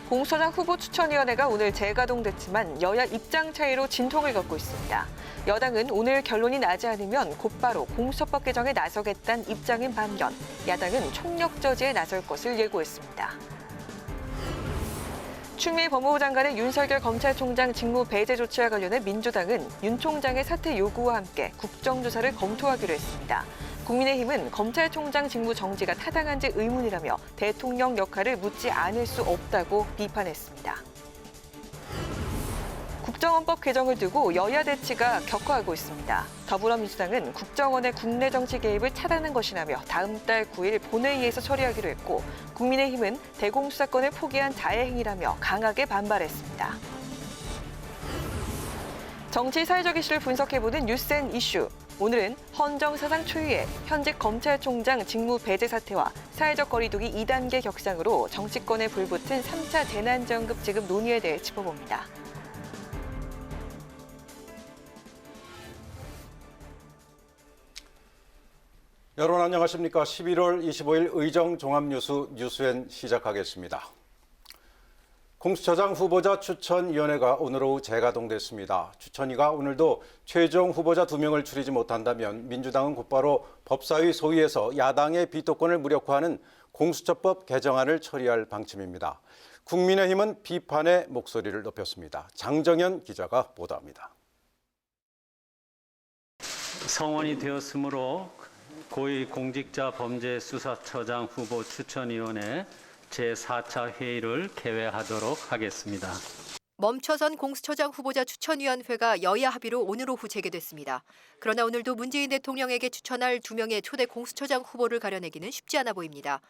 공수처장 후보추천위원회가 오늘 재가동됐지만 여야 입장 차이로 진통을 겪고 있습니다. 여당은 오늘 결론이 나지 않으면 곧바로 공수처법 개정에 나서겠다는 입장인 반면 야당은 총력 저지에 나설 것을 예고했습니다. 추미애 법무부 장관의 윤석열 검찰총장 직무 배제 조치와 관련해 민주당은 윤 총장의 사퇴 요구와 함께 국정조사를 검토하기로 했습니다. 국민의힘은 검찰총장 직무 정지가 타당한지 의문이라며 대통령 역할을 묻지 않을 수 없다고 비판했습니다. 국정원법 개정을 두고 여야 대치가 격화하고 있습니다. 더불어민주당은 국정원의 국내 정치 개입을 차단한 것이라며 다음 달 9일 본회의에서 처리하기로 했고, 국민의힘은 대공수사권을 포기한 자해행위라며 강하게 반발했습니다. 정치 사회적 이슈를 분석해보는 뉴스앤 이슈. 오늘은 헌정사상 초유의 현직 검찰총장 직무 배제 사태와 사회적 거리두기 2단계 격상으로 정치권에 불붙은 3차 재난지원금 지급 논의에 대해 짚어봅니다. 여러분 안녕하십니까? 11월 25일 의정 종합뉴스 뉴스엔 시작하겠습니다. 공수처장 후보자 추천위원회가 오늘 오후 재가동됐습니다. 추천위가 오늘도 최종 후보자 2명을 추리지 못한다면 민주당은 곧바로 법사위 소위에서 야당의 비토권을 무력화하는 공수처법 개정안을 처리할 방침입니다. 국민의힘은 비판의 목소리를 높였습니다. 장정현 기자가 보도합니다. 성원이 되었으므로 고위공직자범죄수사처장 후보 추천위원회 제4차 회의를 개회하도록 하겠습니다. 멈춰선 공수처장 후보자 추천위원회가 여야 합의로 오늘 오후 재개됐습니다. 그러나 오늘도 문재인 대통령에게 추천할 2명의 초대 공수처장 후보를 가려내기는 쉽지 않아 보입니다.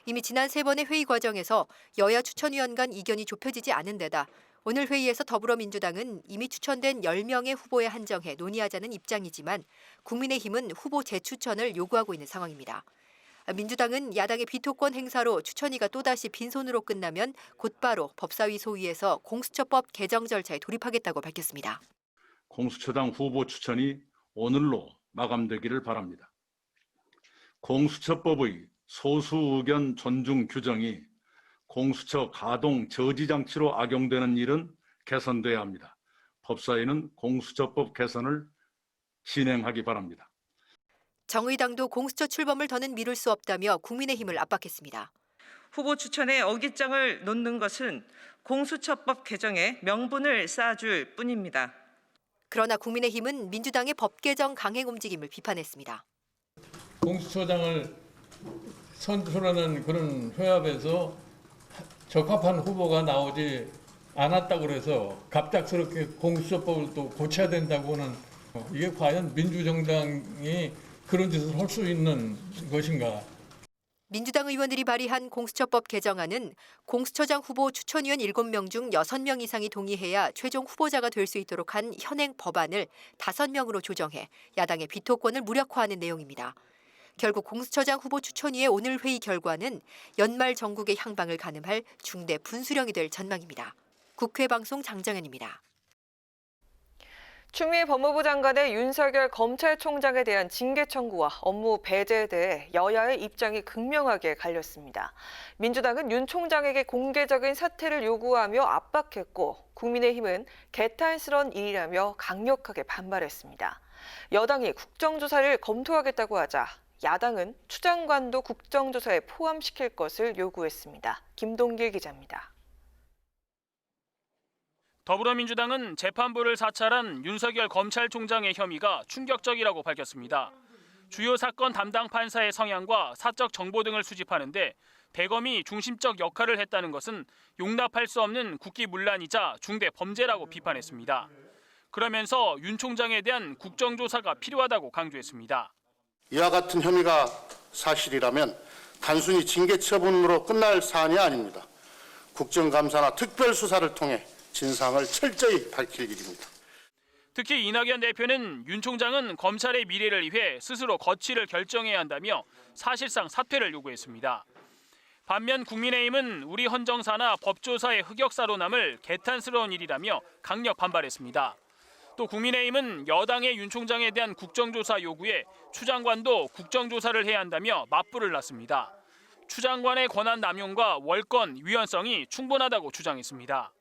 이미 지난 3번의 회의 과정에서 여야 추천위원 간 이견이 좁혀지지 않은 데다 오늘 회의에서 더불어민주당은 이미 추천된 10명의 후보에 한정해 논의하자는 입장이지만 국민의힘은 후보 재추천을 요구하고 있는 상황입니다. 민주당은 야당의 비토권 행사로 추천위가 또다시 빈손으로 끝나면 곧바로 법사위 소위에서 공수처법 개정 절차에 돌입하겠다고 밝혔습니다. 공수처장 후보 추천이 오늘로 마감되기를 바랍니다. 공수처법의 소수 의견 존중 규정이 공수처 가동 저지 장치로 악용되는 일은 개선돼야 합니다. 법사위는 공수처법 개선을 진행하기 바랍니다. 정의당도 공수처 출범을 더는 미룰 수 없다며 국민의힘을 압박했습니다. 후보 추천에 어깃장을 놓는 것은 공수처법 개정에 명분을 쌓아줄 뿐입니다. 그러나 국민의힘은 민주당의 법 개정 강행 움직임을 비판했습니다. 공수처장을 선출하는 그런 회합에서 적합한 후보가 나오지 않았다고 해서 갑작스럽게 공수처법을 또 고쳐야 된다고는 이게 과연 민주정당이 그런 짓을 할 수 있는 것인가? 민주당 의원들이 발의한 공수처법 개정안은 공수처장 후보 추천위원 7명 중 6명 이상이 동의해야 최종 후보자가 될 수 있도록 한 현행 법안을 5명으로 조정해 야당의 비토권을 무력화하는 내용입니다. 결국 공수처장 후보 추천위의 오늘 회의 결과는 연말 전국의 향방을 가늠할 중대 분수령이 될 전망입니다. 국회 방송 장정현입니다. 추미애 법무부 장관의 윤석열 검찰총장에 대한 징계 청구와 업무 배제에 대해 여야의 입장이 극명하게 갈렸습니다. 민주당은 윤 총장에게 공개적인 사퇴를 요구하며 압박했고 국민의힘은 개탄스러운 일이라며 강력하게 반발했습니다. 여당이 국정조사를 검토하겠다고 하자 야당은 추 장관도 국정조사에 포함시킬 것을 요구했습니다. 김동길 기자입니다. 더불어민주당은 재판부를 사찰한 윤석열 검찰총장의 혐의가 충격적이라고 밝혔습니다. 주요 사건 담당 판사의 성향과 사적 정보 등을 수집하는데 대검이 중심적 역할을 했다는 것은 용납할 수 없는 국기문란이자 중대 범죄라고 비판했습니다. 그러면서 윤 총장에 대한 국정조사가 필요하다고 강조했습니다. 이와 같은 혐의가 사실이라면 단순히 징계 처분으로 끝날 사안이 아닙니다. 국정감사나 특별수사를 통해 진상을 철저히 밝힐 일입니다. 특히 이낙연 대표는 윤 총장은 검찰의 미래를 위해 스스로 거취를 결정해야 한다며 사실상 사퇴를 요구했습니다. 반면 국민의힘은 우리 헌정사나 법조사의 흑역사로 남을 개탄스러운 일이라며 강력 반발했습니다. 또 국민의힘은 여당의 윤 총장에 대한 국정조사 요구에 추 장관도 국정조사를 해야 한다며 맞불을 놨습니다. 추 장관의 권한 남용과 월권 위헌성이 충분하다고 주장했습니다.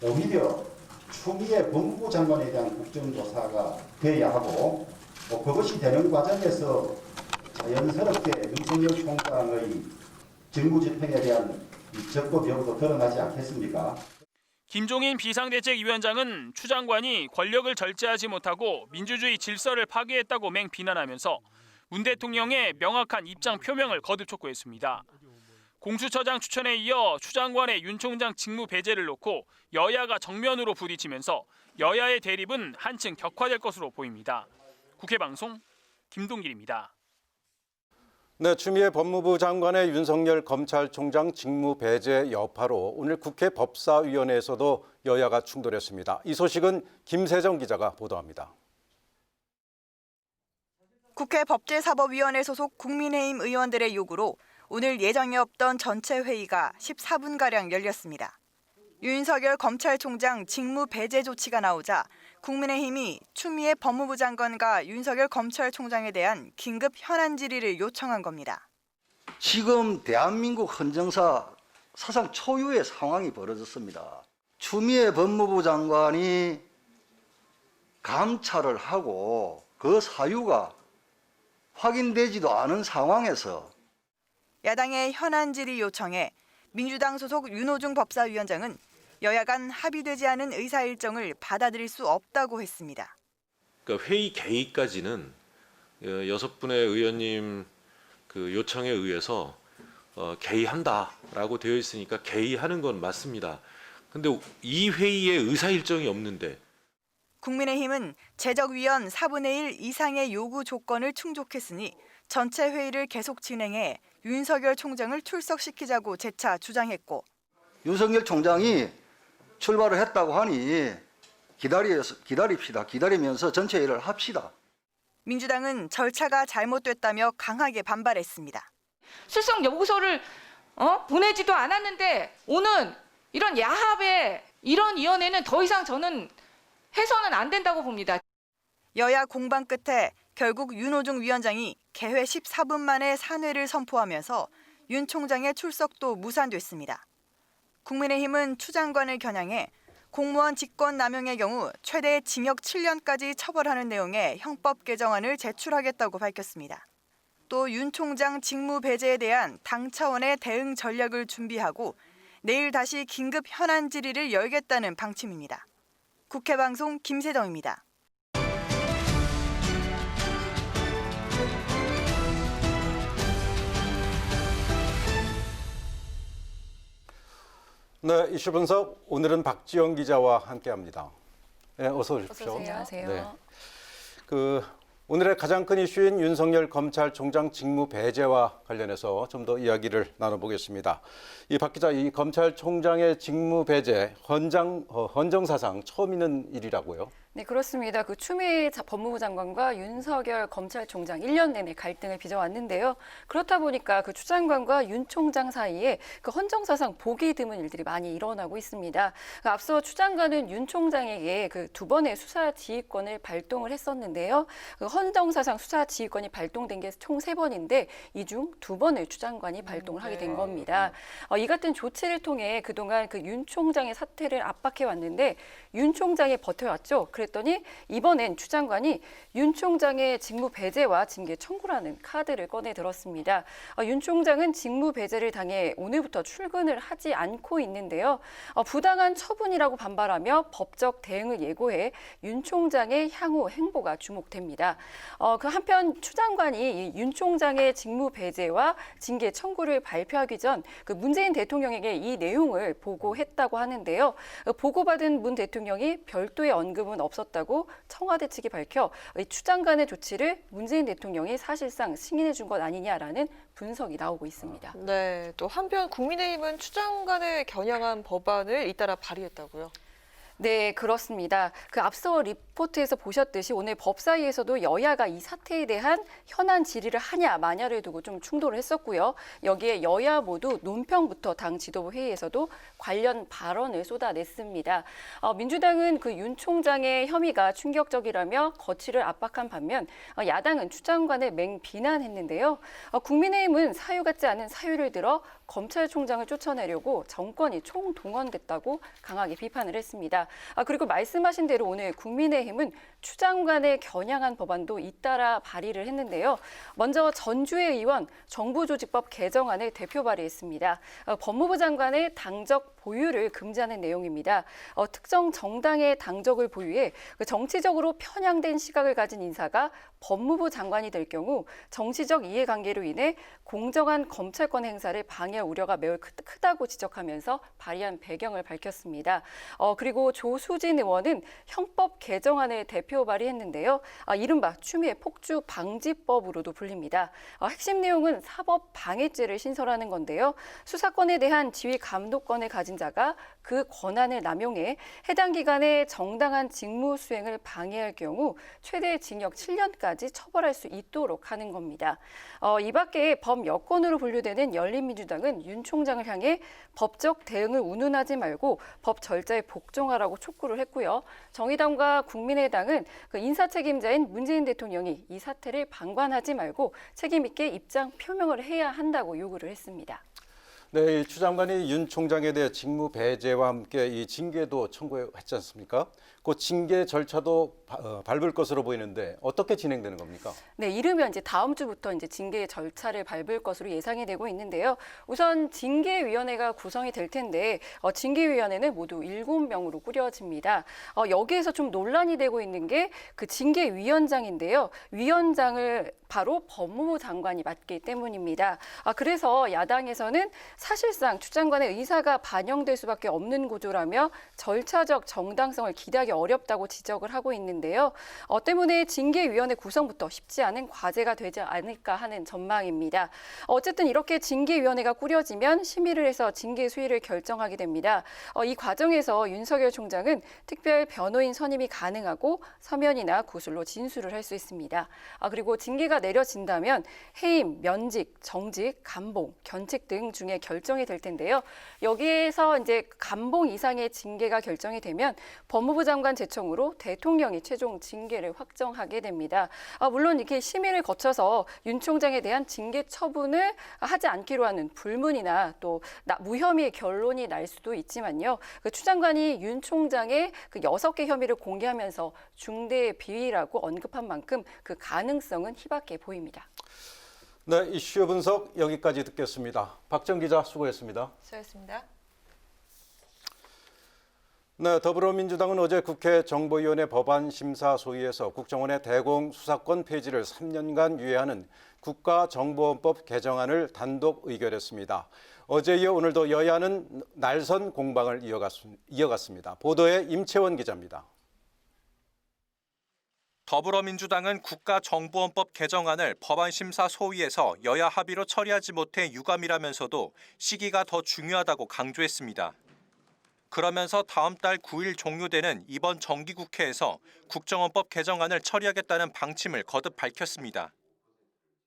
오히려 추미애 법무부 장관에 대한 국정조사가 돼야 하고 그것이 되는 과정에서 자연스럽게 윤석열 총장의 직무집행에 대한 적법 여부도 드러나지 않겠습니까? 김종인 비상대책위원장은 추 장관이 권력을 절제하지 못하고 민주주의 질서를 파괴했다고 맹비난하면서 문 대통령의 명확한 입장 표명을 거듭 촉구했습니다. 공수처장 추천에 이어 추 장관의 윤 총장 직무 배제를 놓고 여야가 정면으로 부딪히면서 여야의 대립은 한층 격화될 것으로 보입니다. 국회 방송 김동길입니다. 네, 추미애 법무부 장관의 윤석열 검찰총장 직무 배제 여파로 오늘 국회 법사위원회에서도 여야가 충돌했습니다. 이 소식은 김세정 기자가 보도합니다. 국회 법제사법위원회 소속 국민의힘 의원들의 요구로 오늘 예정이 없던 전체 회의가 14분가량 열렸습니다. 윤석열 검찰총장 직무 배제 조치가 나오자 국민의힘이 추미애 법무부 장관과 윤석열 검찰총장에 대한 긴급 현안 질의를 요청한 겁니다. 지금 대한민국 헌정사 사상 초유의 상황이 벌어졌습니다. 추미애 법무부 장관이 감찰을 하고 그 사유가 확인되지도 않은 상황에서 야당의 현안 질의 요청에 민주당 소속 윤호중 법사위원장은 여야 간 합의되지 않은 의사 일정을 받아들일 수 없다고 했습니다. 그러니까 회의 개의까지는 6분의 의원님 그 요청에 의해서 개의한다라고 되어 있으니까 개의하는 건 맞습니다. 그런데 이 회의에 의사 일정이 없는데 국민의힘은 제적위원 4분의 1 이상의 요구 조건을 충족했으니 전체 회의를 계속 진행해 윤석열 총장을 출석시키자고 재차 주장했고 윤석열 총장이 출발을 했다고 하니 기다립시다. 기다리면서 전체 회의를 합시다. 민주당은 절차가 잘못됐다며 강하게 반발했습니다. 출석 요구서를 보내지도 않았는데 오는 이런 야합의 이런 위원회는 더 이상 저는 해서는 안 된다고 봅니다. 여야 공방 끝에 결국 윤호중 위원장이 개회 14분 만에 산회를 선포하면서 윤 총장의 출석도 무산됐습니다. 국민의힘은 추 장관을 겨냥해 공무원 직권 남용의 경우 최대 징역 7년까지 처벌하는 내용의 형법 개정안을 제출하겠다고 밝혔습니다. 또 윤 총장 직무 배제에 대한 당 차원의 대응 전략을 준비하고 내일 다시 긴급 현안 질의를 열겠다는 방침입니다. 국회 방송 김세정입니다. 네, 이슈 분석 오늘은 박지영 기자와 함께합니다. 네, 어서 오십시오. 안녕하세요. 네. 오늘의 가장 큰 이슈인 윤석열 검찰총장 직무 배제와 관련해서 좀 더 이야기를 나눠보겠습니다. 이 박 기자, 이 검찰총장의 직무 배제 헌정사상 처음 있는 일이라고요? 네, 그렇습니다. 그 추미애 법무부 장관과 윤석열 검찰총장 1년 내내 갈등을 빚어왔는데요. 그렇다 보니까 그 추 장관과 윤 총장 사이에 그 헌정사상 보기 드문 일들이 많이 일어나고 있습니다. 앞서 추 장관은 윤 총장에게 그 2번의 수사 지휘권을 발동을 했었는데요. 그 헌정사상 수사 지휘권이 발동된 게 총 3번인데 이 중 2번을 추 장관이 발동을 하게 된 겁니다. 이 같은 조치를 통해 그동안 그 윤 총장의 사퇴를 압박해 왔는데 윤 총장이 버텨왔죠. 그랬더니 이번엔 추 장관이 윤 총장의 직무 배제와 징계 청구라는 카드를 꺼내 들었습니다. 윤 총장은 직무 배제를 당해 오늘부터 출근을 하지 않고 있는데요. 부당한 처분이라고 반발하며 법적 대응을 예고해 윤 총장의 향후 행보가 주목됩니다. 그 한편 추 장관이 윤 총장의 직무 배제와 징계 청구를 발표하기 전 그 문재인 대통령에게 이 내용을 보고했다고 하는데요. 보고받은 문 대통령이 별도의 언급은 없었다고 청와대 측이 밝혀 추 장관의 조치를 문재인 대통령이 사실상 승인해 준 것 아니냐라는 분석이 나오고 있습니다. 네, 또 한편 국민의힘은 추 장관을 겨냥한 법안을 잇따라 발의했다고요? 네, 그렇습니다. 그 앞서 리포트에서 보셨듯이 오늘 법사위에서도 여야가 이 사태에 대한 현안 질의를 하냐 마냐를 두고 좀 충돌을 했었고요. 여기에 여야 모두 논평부터 당 지도부 회의에서도 관련 발언을 쏟아냈습니다. 민주당은 그 윤 총장의 혐의가 충격적이라며 거취를 압박한 반면 야당은 추 장관을 맹비난했는데요. 국민의힘은 사유 같지 않은 사유를 들어 검찰총장을 쫓아내려고 정권이 총동원됐다고 강하게 비판을 했습니다. 그리고 말씀하신 대로 오늘 국민의힘은 추 장관을 겨냥한 법안도 잇따라 발의를 했는데요. 먼저 전주의 의원 정부조직법 개정안을 대표 발의했습니다. 법무부 장관의 당적 보유를 금지하는 내용입니다. 특정 정당의 당적을 보유해 정치적으로 편향된 시각을 가진 인사가 법무부 장관이 될 경우 정치적 이해관계로 인해 공정한 검찰권 행사를 방해할 우려가 매우 크다고 지적하면서 발의한 배경을 밝혔습니다. 그리고 조수진 의원은 형법 개정안을 대표 발의했는데요. 이른바 추미애 폭주 방지법으로도 불립니다. 핵심 내용은 사법 방해죄를 신설하는 건데요. 수사권에 대한 지휘 감독권을 가진 자가 그 권한을 남용해 해당 기관의 정당한 직무 수행을 방해할 경우 최대 징역 7년까지 처벌할 수 있도록 하는 겁니다. 이 밖에 범여권으로 분류되는 열린민주당은 윤 총장을 향해 법적 대응을 운운하지 말고 법 절차에 복종하라고 촉구를 했고요. 정의당과 국민의당은 그 인사 책임자인 문재인 대통령이 이 사태를 방관하지 말고 책임 있게 입장 표명을 해야 한다고 요구를 했습니다. 네, 추 장관이 윤 총장에 대해 직무 배제와 함께 이 징계도 청구했지 않습니까? 그 징계 절차도 밟을 것으로 보이는데 어떻게 진행되는 겁니까? 네, 이르면 이제 다음 주부터 이제 징계 절차를 밟을 것으로 예상이 되고 있는데요. 우선 징계위원회가 구성이 될 텐데 징계위원회는 모두 7명으로 꾸려집니다. 여기에서 좀 논란이 되고 있는 게 그 징계위원장인데요. 위원장을 바로 법무부 장관이 맡기 때문입니다. 그래서 야당에서는 사실상 추 장관의 의사가 반영될 수밖에 없는 구조라며 절차적 정당성을 기대하기 어렵다고 지적을 하고 있는데요. 때문에 징계위원회 구성부터 쉽지 않은 과제가 되지 않을까 하는 전망입니다. 어쨌든 이렇게 징계위원회가 꾸려지면 심의를 해서 징계 수위를 결정하게 됩니다. 이 과정에서 윤석열 총장은 특별 변호인 선임이 가능하고 서면이나 구술로 진술을 할 수 있습니다. 그리고 징계가 내려진다면 해임, 면직, 정직, 감봉, 견책 등 중에 결정이 될 텐데요. 여기에서 이제 감봉 이상의 징계가 결정이 되면 법무부 장관 제청으로 대통령이 최종 징계를 확정하게 됩니다. 물론 이렇게 심의를 거쳐서 윤 총장에 대한 징계 처분을 하지 않기로 하는 불문이나 또 무혐의 결론이 날 수도 있지만요. 추 장관이 윤 총장의 그 6개 혐의를 공개하면서 중대 비위라고 언급한 만큼 그 가능성은 희박해 보입니다. 네, 이슈 분석 여기까지 듣겠습니다. 박정 기자 수고했습니다. 수고했습니다. 네, 더불어민주당은 어제 국회 정보위원회 법안 심사 소위에서 국정원의 대공 수사권 폐지를 3년간 유예하는 국가정보원법 개정안을 단독 의결했습니다. 어제 이어 오늘도 여야는 날선 공방을 이어갔습니다. 보도에 임채원 기자입니다. 더불어민주당은 국가정보원법 개정안을 법안 심사 소위에서 여야 합의로 처리하지 못해 유감이라면서도 시기가 더 중요하다고 강조했습니다. 그러면서 다음 달 9일 종료되는 이번 정기국회에서 국정원법 개정안을 처리하겠다는 방침을 거듭 밝혔습니다.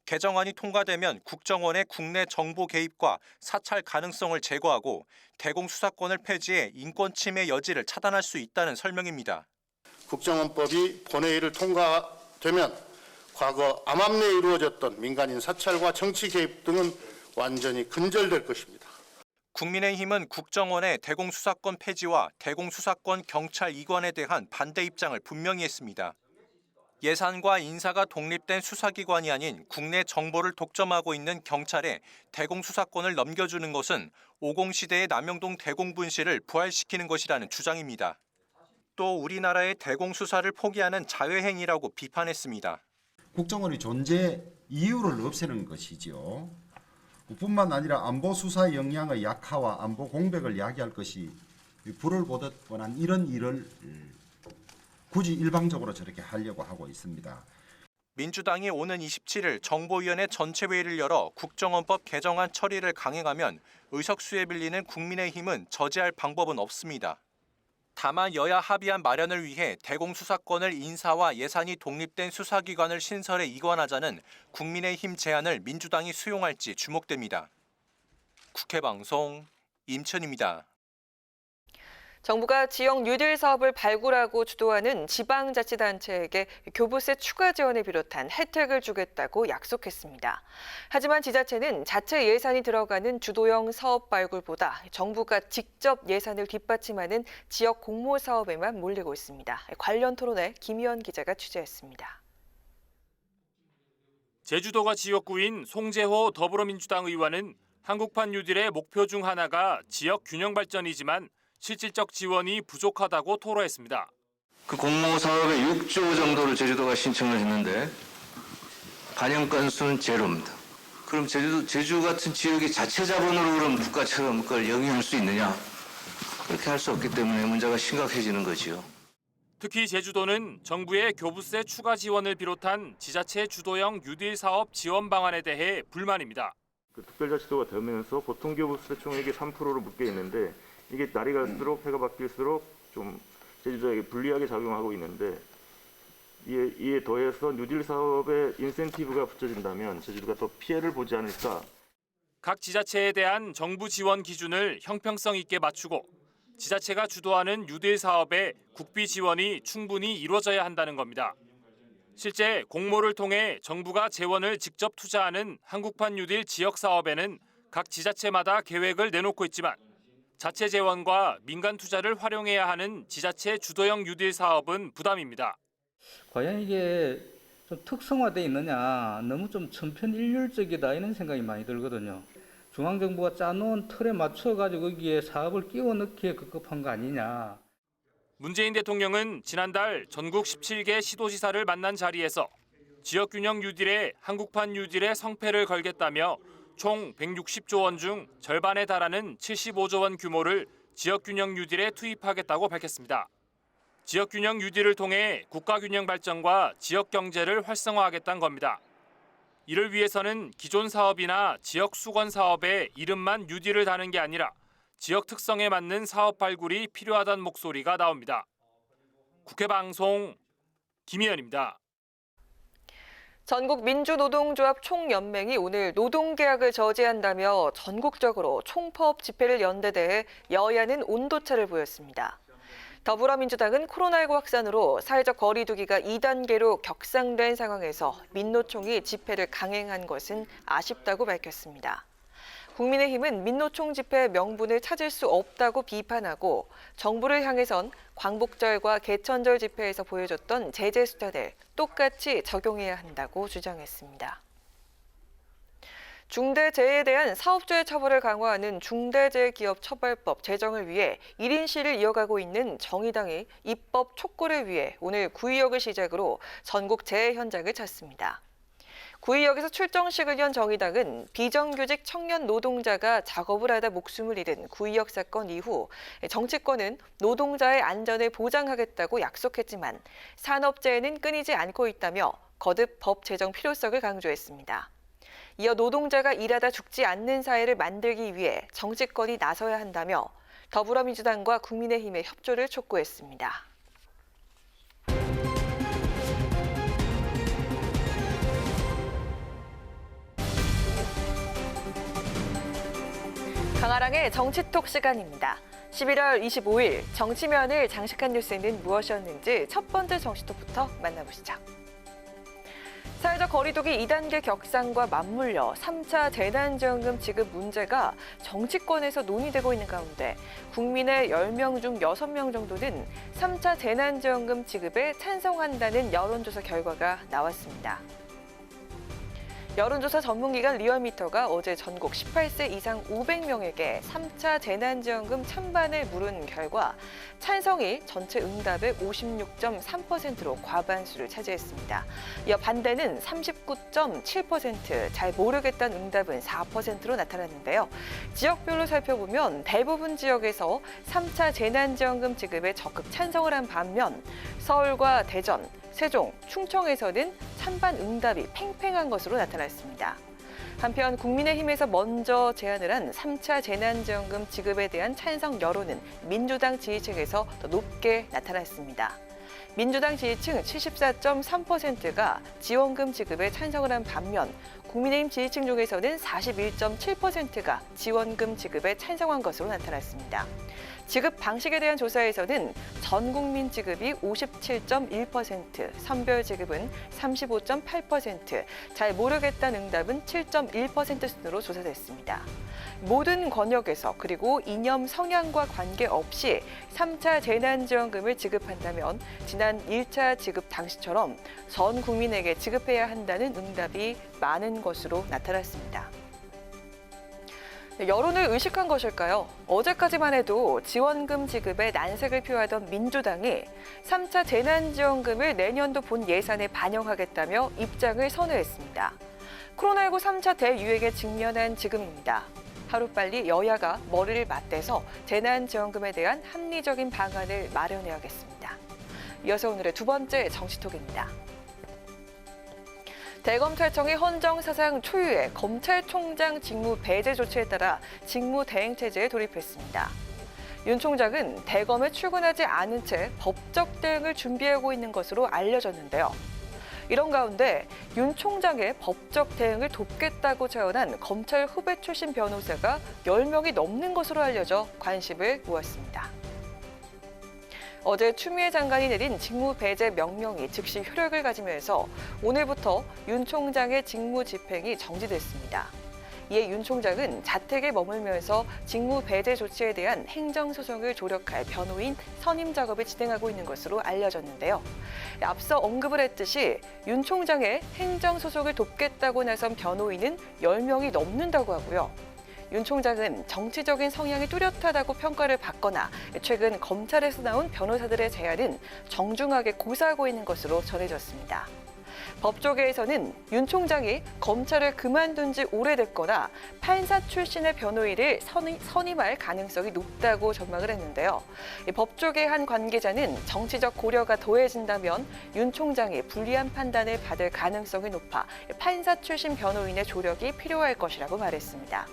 개정안이 통과되면 국정원의 국내 정보 개입과 사찰 가능성을 제거하고 대공수사권을 폐지해 인권 침해 여지를 차단할 수 있다는 설명입니다. 국정원법이 본회의를 통과되면 과거 암암 내에 이루어졌던 민간인 사찰과 정치 개입 등은 완전히 근절될 것입니다. 국민의힘은 국정원의 대공수사권 폐지와 대공수사권 경찰 이관에 대한 반대 입장을 분명히 했습니다. 예산과 인사가 독립된 수사기관이 아닌 국내 정보를 독점하고 있는 경찰에 대공수사권을 넘겨주는 것은 50시대의 남영동 대공분실을 부활시키는 것이라는 주장입니다. 또 우리나라의 대공수사를 포기하는 자회행위라고 비판했습니다. 국정원의 존재 이유를 없애는 것이지요. 뿐만 아니라 안보 수사 역량의 약화와 안보 공백을 야기할 것이 불을 보듯 뻔한 이런 일을 굳이 일방적으로 저렇게 하려고 하고 있습니다. 민주당이 오는 27일 정보위원회 전체회의를 열어 국정원법 개정안 처리를 강행하면 의석수에 빌리는 국민의힘은 저지할 방법은 없습니다. 다만 여야 합의안 마련을 위해 대공수사권을 인사와 예산이 독립된 수사기관을 신설해 이관하자는 국민의힘 제안을 민주당이 수용할지 주목됩니다. 국회방송 임천입니다. 정부가 지역 뉴딜 사업을 발굴하고 주도하는 지방자치단체에게 교부세 추가 지원을 비롯한 혜택을 주겠다고 약속했습니다. 하지만 지자체는 자체 예산이 들어가는 주도형 사업 발굴보다 정부가 직접 예산을 뒷받침하는 지역 공모 사업에만 몰리고 있습니다. 관련 토론에 김희연 기자가 취재했습니다. 제주도가 지역구인 송재호 더불어민주당 의원은 한국판 뉴딜의 목표 중 하나가 지역 균형 발전이지만 실질적 지원이 부족하다고 토로했습니다. 그 공모 사업에 6조 정도를 제주도가 신청을 했는데 반영 건수는 제로입니다. 그럼 제주 같은 지역이 자체 자본으로 그럼 국가처럼 그걸 영위할 수 있느냐? 그렇게 할 수 없기 때문에 문제가 심각해지는 거지요. 특히 제주도는 정부의 교부세 추가 지원을 비롯한 지자체 주도형 뉴딜 사업 지원 방안에 대해 불만입니다. 특별자치도가 되면서 보통 교부세 총액이 3%로 묶여 있는데 이게 날이 갈수록 해가 바뀔수록 좀 제주도에게 불리하게 작용하고 있는데 이에 더해서 뉴딜 사업에 인센티브가 붙여진다면 제주도가 더 피해를 보지 않을까. 각 지자체에 대한 정부 지원 기준을 형평성 있게 맞추고 지자체가 주도하는 뉴딜 사업에 국비 지원이 충분히 이루어져야 한다는 겁니다. 실제 공모를 통해 정부가 재원을 직접 투자하는 한국판 뉴딜 지역 사업에는 각 지자체마다 계획을 내놓고 있지만 자체 재원과 민간 투자를 활용해야 하는 지자체 주도형 뉴딜 사업은 부담입니다. 과연 이게 좀 특성화돼 있느냐, 너무 좀 천편일률적이다 이런 생각이 많이 들거든요. 중앙정부가 짜놓은 틀에 맞춰가지고 거기에 사업을 끼워 넣기에 급급한 거 아니냐. 문재인 대통령은 지난달 전국 17개 시도지사를 만난 자리에서 지역균형 뉴딜에 한국판 뉴딜의 성패를 걸겠다며 총 160조 원 중 절반에 달하는 75조 원 규모를 지역균형 뉴딜에 투입하겠다고 밝혔습니다. 지역균형 뉴딜을 통해 국가균형 발전과 지역 경제를 활성화하겠다는 겁니다. 이를 위해서는 기존 사업이나 지역 수건 사업에 이름만 뉴딜을 다는 게 아니라 지역 특성에 맞는 사업 발굴이 필요하다는 목소리가 나옵니다. 국회방송 김희연입니다. 전국 민주노동조합 총연맹이 오늘 노동계약을 저지한다며 전국적으로 총파업 집회를 연 데 대해 여야는 온도차를 보였습니다. 더불어민주당은 코로나19 확산으로 사회적 거리 두기가 2단계로 격상된 상황에서 민노총이 집회를 강행한 것은 아쉽다고 밝혔습니다. 국민의힘은 민노총 집회 명분을 찾을 수 없다고 비판하고 정부를 향해선 광복절과 개천절 집회에서 보여줬던 제재 수단을 똑같이 적용해야 한다고 주장했습니다. 중대재해에 대한 사업주의 처벌을 강화하는 중대재해기업처벌법 제정을 위해 1인 시위를 이어가고 있는 정의당이 입법 촉구를 위해 오늘 구의역을 시작으로 전국 재해 현장을 찾습니다. 구의역에서 출정식을 연 정의당은 비정규직 청년 노동자가 작업을 하다 목숨을 잃은 구의역 사건 이후 정치권은 노동자의 안전을 보장하겠다고 약속했지만 산업재해는 끊이지 않고 있다며 거듭 법 제정 필요성을 강조했습니다. 이어 노동자가 일하다 죽지 않는 사회를 만들기 위해 정치권이 나서야 한다며 더불어민주당과 국민의힘의 협조를 촉구했습니다. 강아랑의 정치톡 시간입니다. 11월 25일 정치면을 장식한 뉴스는 무엇이었는지 첫 번째 정치톡부터 만나보시죠. 사회적 거리두기 2단계 격상과 맞물려 3차 재난지원금 지급 문제가 정치권에서 논의되고 있는 가운데 국민의 10명 중 6명 정도는 3차 재난지원금 지급에 찬성한다는 여론조사 결과가 나왔습니다. 여론조사 전문기관 리얼미터가 어제 전국 18세 이상 500명에게 3차 재난지원금 찬반을 물은 결과 찬성이 전체 응답의 56.3%로 과반수를 차지했습니다. 이어 반대는 39.7%, 잘 모르겠다는 응답은 4%로 나타났는데요. 지역별로 살펴보면 대부분 지역에서 3차 재난지원금 지급에 적극 찬성을 한 반면 서울과 대전, 세종, 충청에서는 찬반 응답이 팽팽한 것으로 나타났습니다. 한편 국민의힘에서 먼저 제안을 한 3차 재난지원금 지급에 대한 찬성 여론은 민주당 지지층에서 더 높게 나타났습니다. 민주당 지지층 74.3%가 지원금 지급에 찬성을 한 반면 국민의힘 지지층 중에서는 41.7%가 지원금 지급에 찬성한 것으로 나타났습니다. 지급 방식에 대한 조사에서는 전 국민 지급이 57.1%, 선별 지급은 35.8%, 잘 모르겠다는 응답은 7.1% 순으로 조사됐습니다. 모든 권역에서 그리고 이념 성향과 관계없이 3차 재난지원금을 지급한다면 지난 1차 지급 당시처럼 전 국민에게 지급해야 한다는 응답이 많은 것으로 나타났습니다. 여론을 의식한 것일까요? 어제까지만 해도 지원금 지급에 난색을 표하던 민주당이 3차 재난지원금을 내년도 본 예산에 반영하겠다며 입장을 선회했습니다. 코로나19 3차 대유행에 직면한 지금입니다. 하루빨리 여야가 머리를 맞대서 재난지원금에 대한 합리적인 방안을 마련해야겠습니다. 이어서 오늘의 두 번째 정치톡입니다. 대검찰청이 헌정사상 초유의 검찰총장 직무 배제 조치에 따라 직무 대행 체제에 돌입했습니다. 윤 총장은 대검에 출근하지 않은 채 법적 대응을 준비하고 있는 것으로 알려졌는데요. 이런 가운데 윤 총장의 법적 대응을 돕겠다고 제언한 검찰 후배 출신 변호사가 10명이 넘는 것으로 알려져 관심을 모았습니다. 어제 추미애 장관이 내린 직무 배제 명령이 즉시 효력을 가지면서 오늘부터 윤 총장의 직무 집행이 정지됐습니다. 이에 윤 총장은 자택에 머물면서 직무 배제 조치에 대한 행정소송을 조력할 변호인 선임 작업을 진행하고 있는 것으로 알려졌는데요. 앞서 언급을 했듯이 윤 총장의 행정소송을 돕겠다고 나선 변호인은 10명이 넘는다고 하고요. 윤 총장은 정치적인 성향이 뚜렷하다고 평가를 받거나 최근 검찰에서 나온 변호사들의 제안은 정중하게 고사하고 있는 것으로 전해졌습니다. 법조계에서는 윤 총장이 검찰을 그만둔 지 오래됐거나 판사 출신의 변호인을 선임할 가능성이 높다고 전망을 했는데요. 법조계 한 관계자는 정치적 고려가 더해진다면 윤 총장이 불리한 판단을 받을 가능성이 높아 판사 출신 변호인의 조력이 필요할 것이라고 말했습니다.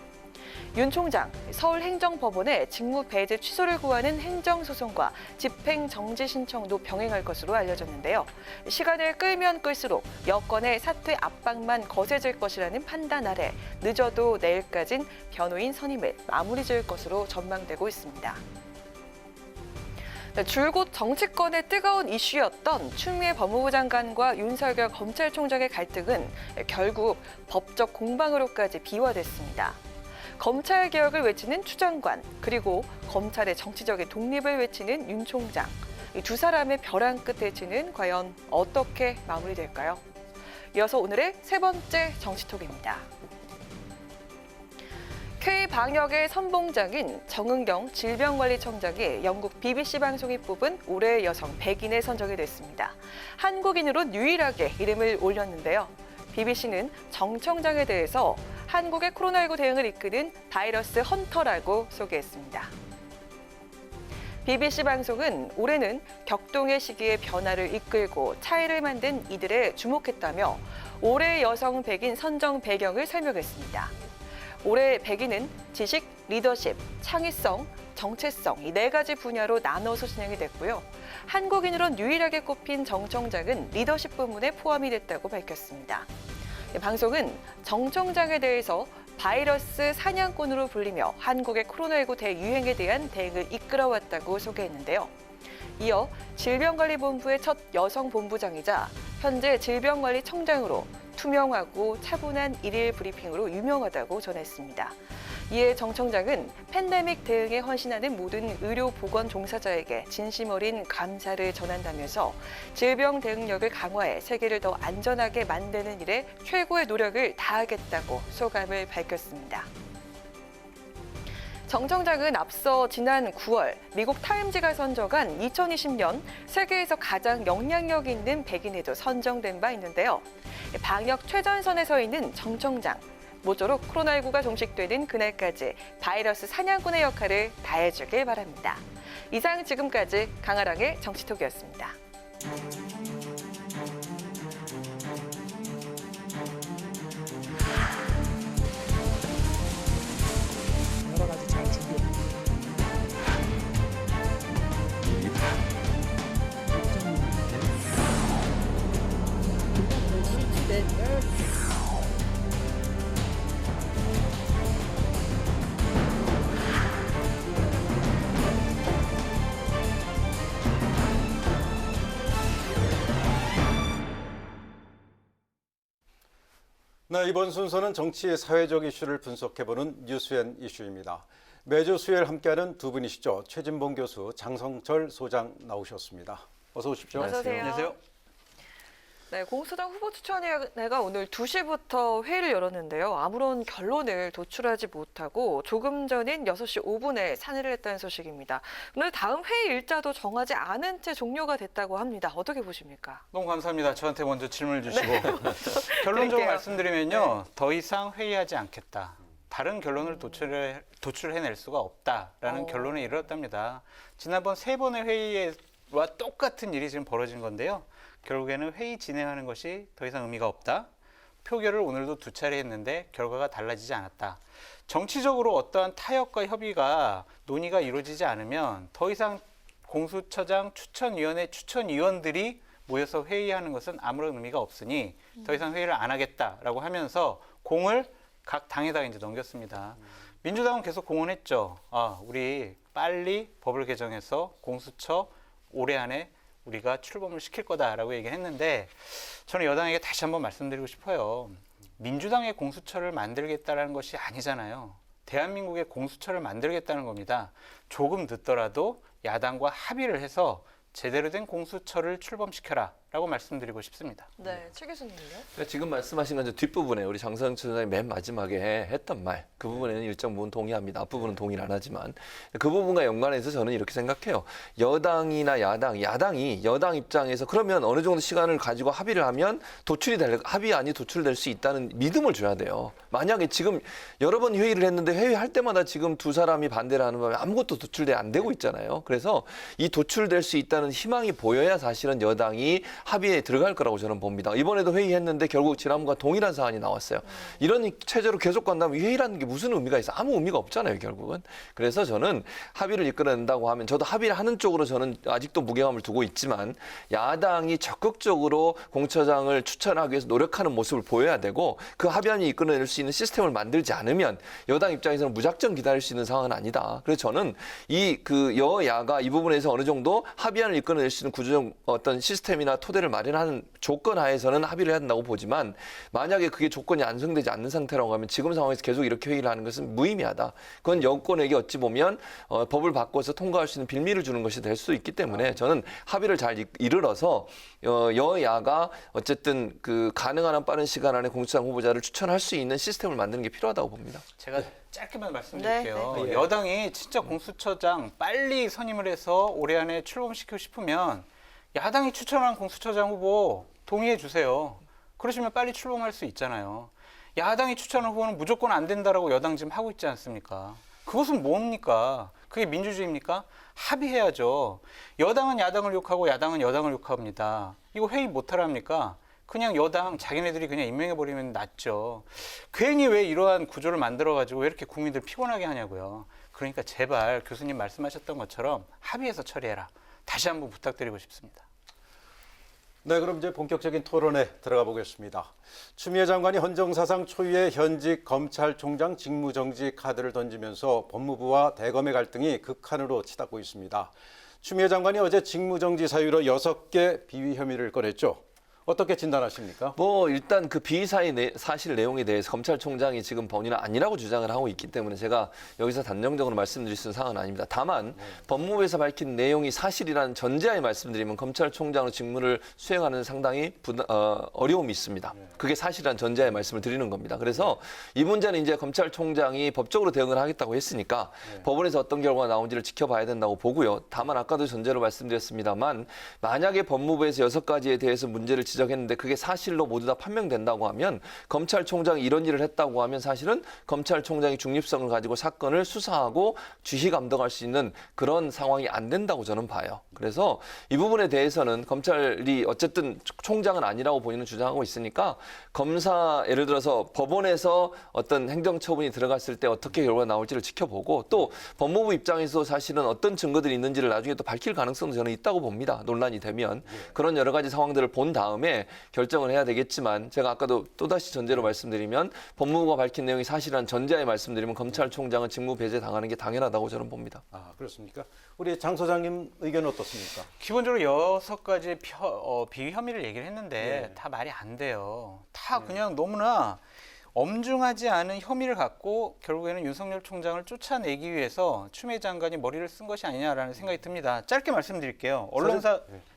윤 총장, 서울행정법원에 직무 배제 취소를 구하는 행정소송과 집행정지 신청도 병행할 것으로 알려졌는데요. 시간을 끌면 끌수록 여권의 사퇴 압박만 거세질 것이라는 판단 아래 늦어도 내일까진 변호인 선임을 마무리 지을 것으로 전망되고 있습니다. 줄곧 정치권의 뜨거운 이슈였던 추미애 법무부 장관과 윤석열 검찰총장의 갈등은 결국 법적 공방으로까지 비화됐습니다. 검찰 개혁을 외치는 추 장관, 그리고 검찰의 정치적인 독립을 외치는 윤 총장. 이 두 사람의 벼랑 끝의 진은 과연 어떻게 마무리될까요? 이어서 오늘의 세 번째 정치톡입니다. K방역의 선봉장인 정은경 질병관리청장이 영국 BBC 방송이 뽑은 올해의 여성 100인에 선정이 됐습니다. 한국인으로 유일하게 이름을 올렸는데요. BBC는 정 청장에 대해서 한국의 코로나19 대응을 이끄는 바이러스 헌터라고 소개했습니다. BBC 방송은 올해는 격동의 시기에 변화를 이끌고 차이를 만든 이들에 주목했다며 올해의 여성 100인 선정 배경을 설명했습니다. 올해 100인은 지식, 리더십, 창의성, 정체성 이 네 가지 분야로 나눠서 진행이 됐고요. 한국인으론 유일하게 꼽힌 정 청장은 리더십 부문에 포함이 됐다고 밝혔습니다. 방송은 정 청장에 대해서 바이러스 사냥꾼으로 불리며 한국의 코로나19 대유행에 대한 대응을 이끌어왔다고 소개했는데요. 이어 질병관리본부의 첫 여성 본부장이자 현재 질병관리청장으로 투명하고 차분한 일일 브리핑으로 유명하다고 전했습니다. 이에 정 청장은 팬데믹 대응에 헌신하는 모든 의료 보건 종사자에게 진심 어린 감사를 전한다면서 질병 대응력을 강화해 세계를 더 안전하게 만드는 일에 최고의 노력을 다하겠다고 소감을 밝혔습니다. 정 청장은 앞서 지난 9월 미국 타임지가 선정한 2020년 세계에서 가장 영향력 있는 100인에도 선정된 바 있는데요. 방역 최전선에 서 있는 정 청장. 모쪼록 코로나19가 종식되는 그날까지 바이러스 사냥꾼의 역할을 다해주길 바랍니다. 이상 지금까지 강아랑의 정치톡이었습니다. 네, 이번 순서는 정치의 사회적 이슈를 분석해보는 뉴스앤 이슈입니다. 매주 수요일 함께하는 두 분이시죠. 최진봉 교수, 장성철 소장 나오셨습니다. 어서 오십시오. 어서 오세요. 안녕하세요. 네, 공수당 후보 추천위원회가 오늘 2시부터 회의를 열었는데요. 아무런 결론을 도출하지 못하고 조금 전인 6시 5분에 산회를 했다는 소식입니다. 오늘 다음 회의 일자도 정하지 않은 채 종료가 됐다고 합니다. 어떻게 보십니까? 너무 감사합니다. 저한테 먼저 질문을 주시고. 네, 결론적으로 드릴게요. 말씀드리면요. 더 이상 회의하지 않겠다. 다른 결론을 도출해낼 수가 없다라는 결론에 이르렀답니다. 지난번 3번의 회의와 똑같은 일이 지금 벌어진 건데요. 결국에는 회의 진행하는 것이 더 이상 의미가 없다. 표결을 오늘도 2차례 했는데 결과가 달라지지 않았다. 정치적으로 어떠한 타협과 협의가 논의가 이루어지지 않으면 더 이상 공수처장 추천위원회 추천위원들이 모여서 회의하는 것은 아무런 의미가 없으니 더 이상 회의를 안 하겠다라고 하면서 공을 각 당에다가 이제 넘겼습니다. 민주당은 계속 공언했죠. 우리 빨리 법을 개정해서 공수처 올해 안에 우리가 출범을 시킬 거다라고 얘기했는데 저는 여당에게 다시 한번 말씀드리고 싶어요. 민주당의 공수처를 만들겠다는 것이 아니잖아요. 대한민국의 공수처를 만들겠다는 겁니다. 조금 늦더라도 야당과 합의를 해서 제대로 된 공수처를 출범시켜라 라고 말씀드리고 싶습니다. 네, 최 교수님은요? 그러니까 지금 말씀하신 건 뒷부분에 우리 장성철 소장이 맨 마지막에 했던 말, 그 부분에는 일정 부분 동의합니다. 앞부분은 동의를 안 하지만 그 부분과 연관해서 저는 이렇게 생각해요. 여당이나 야당이 여당 입장에서 그러면 어느 정도 시간을 가지고 합의를 하면 합의안이 도출될 수 있다는 믿음을 줘야 돼요. 만약에 지금 여러 번 회의를 했는데 회의할 때마다 지금 두 사람이 반대를 하는 바람에 아무것도 도출돼 안 되고 있잖아요. 그래서 이 도출될 수 있다는 희망이 보여야 사실은 여당이 합의에 들어갈 거라고 저는 봅니다. 이번에도 회의했는데 결국 지난번과 동일한 사안이 나왔어요. 이런 체제로 계속 간다면 회의라는 게 무슨 의미가 있어? 아무 의미가 없잖아요, 결국은. 그래서 저는 합의를 이끌어낸다고 하면 저도 합의를 하는 쪽으로 저는 아직도 무게감을 두고 있지만 야당이 적극적으로 공처장을 추천하기 위해서 노력하는 모습을 보여야 되고 그 합의안이 이끌어낼 수 있는 시스템을 만들지 않으면 여당 입장에서는 무작정 기다릴 수 있는 상황은 아니다. 그래서 저는 여야가 이 부분에서 어느 정도 합의안을 이끌어낼 수 있는 구조적 어떤 시스템이나 토대를 마련하는 조건 하에서는 합의를 해야 된다고 보지만 만약에 그게 조건이 완성되지 않는 상태라고 하면 지금 상황에서 계속 이렇게 회의를 하는 것은 무의미하다. 그건 여권에게 어찌 보면 법을 바꿔서 통과할 수 있는 빌미를 주는 것이 될 수 있기 때문에 저는 합의를 잘 이르러서 여야가 어쨌든 그 가능한 한 빠른 시간 안에 공수처장 후보자를 추천할 수 있는 시스템을 만드는 게 필요하다고 봅니다. 제가 짧게만 말씀드릴게요. 네, 네. 여당이 진짜 공수처장 빨리 선임을 해서 올해 안에 출범시키고 싶으면 야당이 추천한 공수처장 후보 동의해 주세요. 그러시면 빨리 출범할 수 있잖아요. 야당이 추천한 후보는 무조건 안 된다라고 여당 지금 하고 있지 않습니까? 그것은 뭡니까? 그게 민주주의입니까? 합의해야죠. 여당은 야당을 욕하고 야당은 여당을 욕합니다. 이거 회의 못하랍니까? 그냥 여당 자기네들이 그냥 임명해버리면 낫죠. 괜히 왜 이러한 구조를 만들어가지고 왜 이렇게 국민들 피곤하게 하냐고요. 그러니까 제발 교수님 말씀하셨던 것처럼 합의해서 처리해라. 다시 한번 부탁드리고 싶습니다. 네, 그럼 이제 본격적인 토론에 들어가 보겠습니다. 추미애 장관이 헌정사상 초유의 현직 검찰총장 직무정지 카드를 던지면서 법무부와 대검의 갈등이 극한으로 치닫고 있습니다. 추미애 장관이 어제 직무정지 사유로 6개 비위 혐의를 꺼냈죠. 어떻게 진단하십니까? 일단 그 비사의 사실 내용에 대해서 검찰총장이 지금 본인은 아니라고 주장을 하고 있기 때문에 제가 여기서 단정적으로 말씀드릴 수 있는 상황은 아닙니다. 다만 법무부에서 밝힌 내용이 사실이라는 전제하에 말씀드리면 검찰총장으로 직무를 수행하는 상당히 어려움이 있습니다. 그게 사실이라는 전제하에 말씀을 드리는 겁니다. 그래서 이 문제는 이제 검찰총장이 법적으로 대응을 하겠다고 했으니까 법원에서 어떤 결과가 나온지를 지켜봐야 된다고 보고요. 다만 아까도 전제로 말씀드렸습니다만 만약에 법무부에서 6가지에 대해서 문제를 지적했는데 그게 사실로 모두 다 판명된다고 하면 검찰총장이 이런 일을 했다고 하면 사실은 검찰총장이 중립성을 가지고 사건을 수사하고 주시 감독할 수 있는 그런 상황이 안 된다고 저는 봐요. 그래서 이 부분에 대해서는 검찰이 어쨌든 총장은 아니라고 본인은 주장하고 있으니까 검사 예를 들어서 법원에서 어떤 행정처분이 들어갔을 때 어떻게 결과가 나올지를 지켜보고 또 법무부 입장에서 사실은 어떤 증거들이 있는지를 나중에 또 밝힐 가능성도 저는 있다고 봅니다. 논란이 되면 그런 여러 가지 상황들을 본 다음에 다음에 결정을 해야 되겠지만 제가 아까도 또다시 전제로 말씀드리면 법무부가 밝힌 내용이 사실이라는 전제하에 말씀드리면 검찰총장은 직무 배제 당하는 게 당연하다고 저는 봅니다. 아, 그렇습니까? 우리 장 소장님 의견은 어떻습니까? 기본적으로 6가지 비위 혐의를 얘기를 했는데 네. 다 말이 안 돼요. 다 그냥 너무나 엄중하지 않은 혐의를 갖고 결국에는 윤석열 총장을 쫓아내기 위해서 추미애 장관이 머리를 쓴 것이 아니냐라는 생각이 듭니다. 짧게 말씀드릴게요.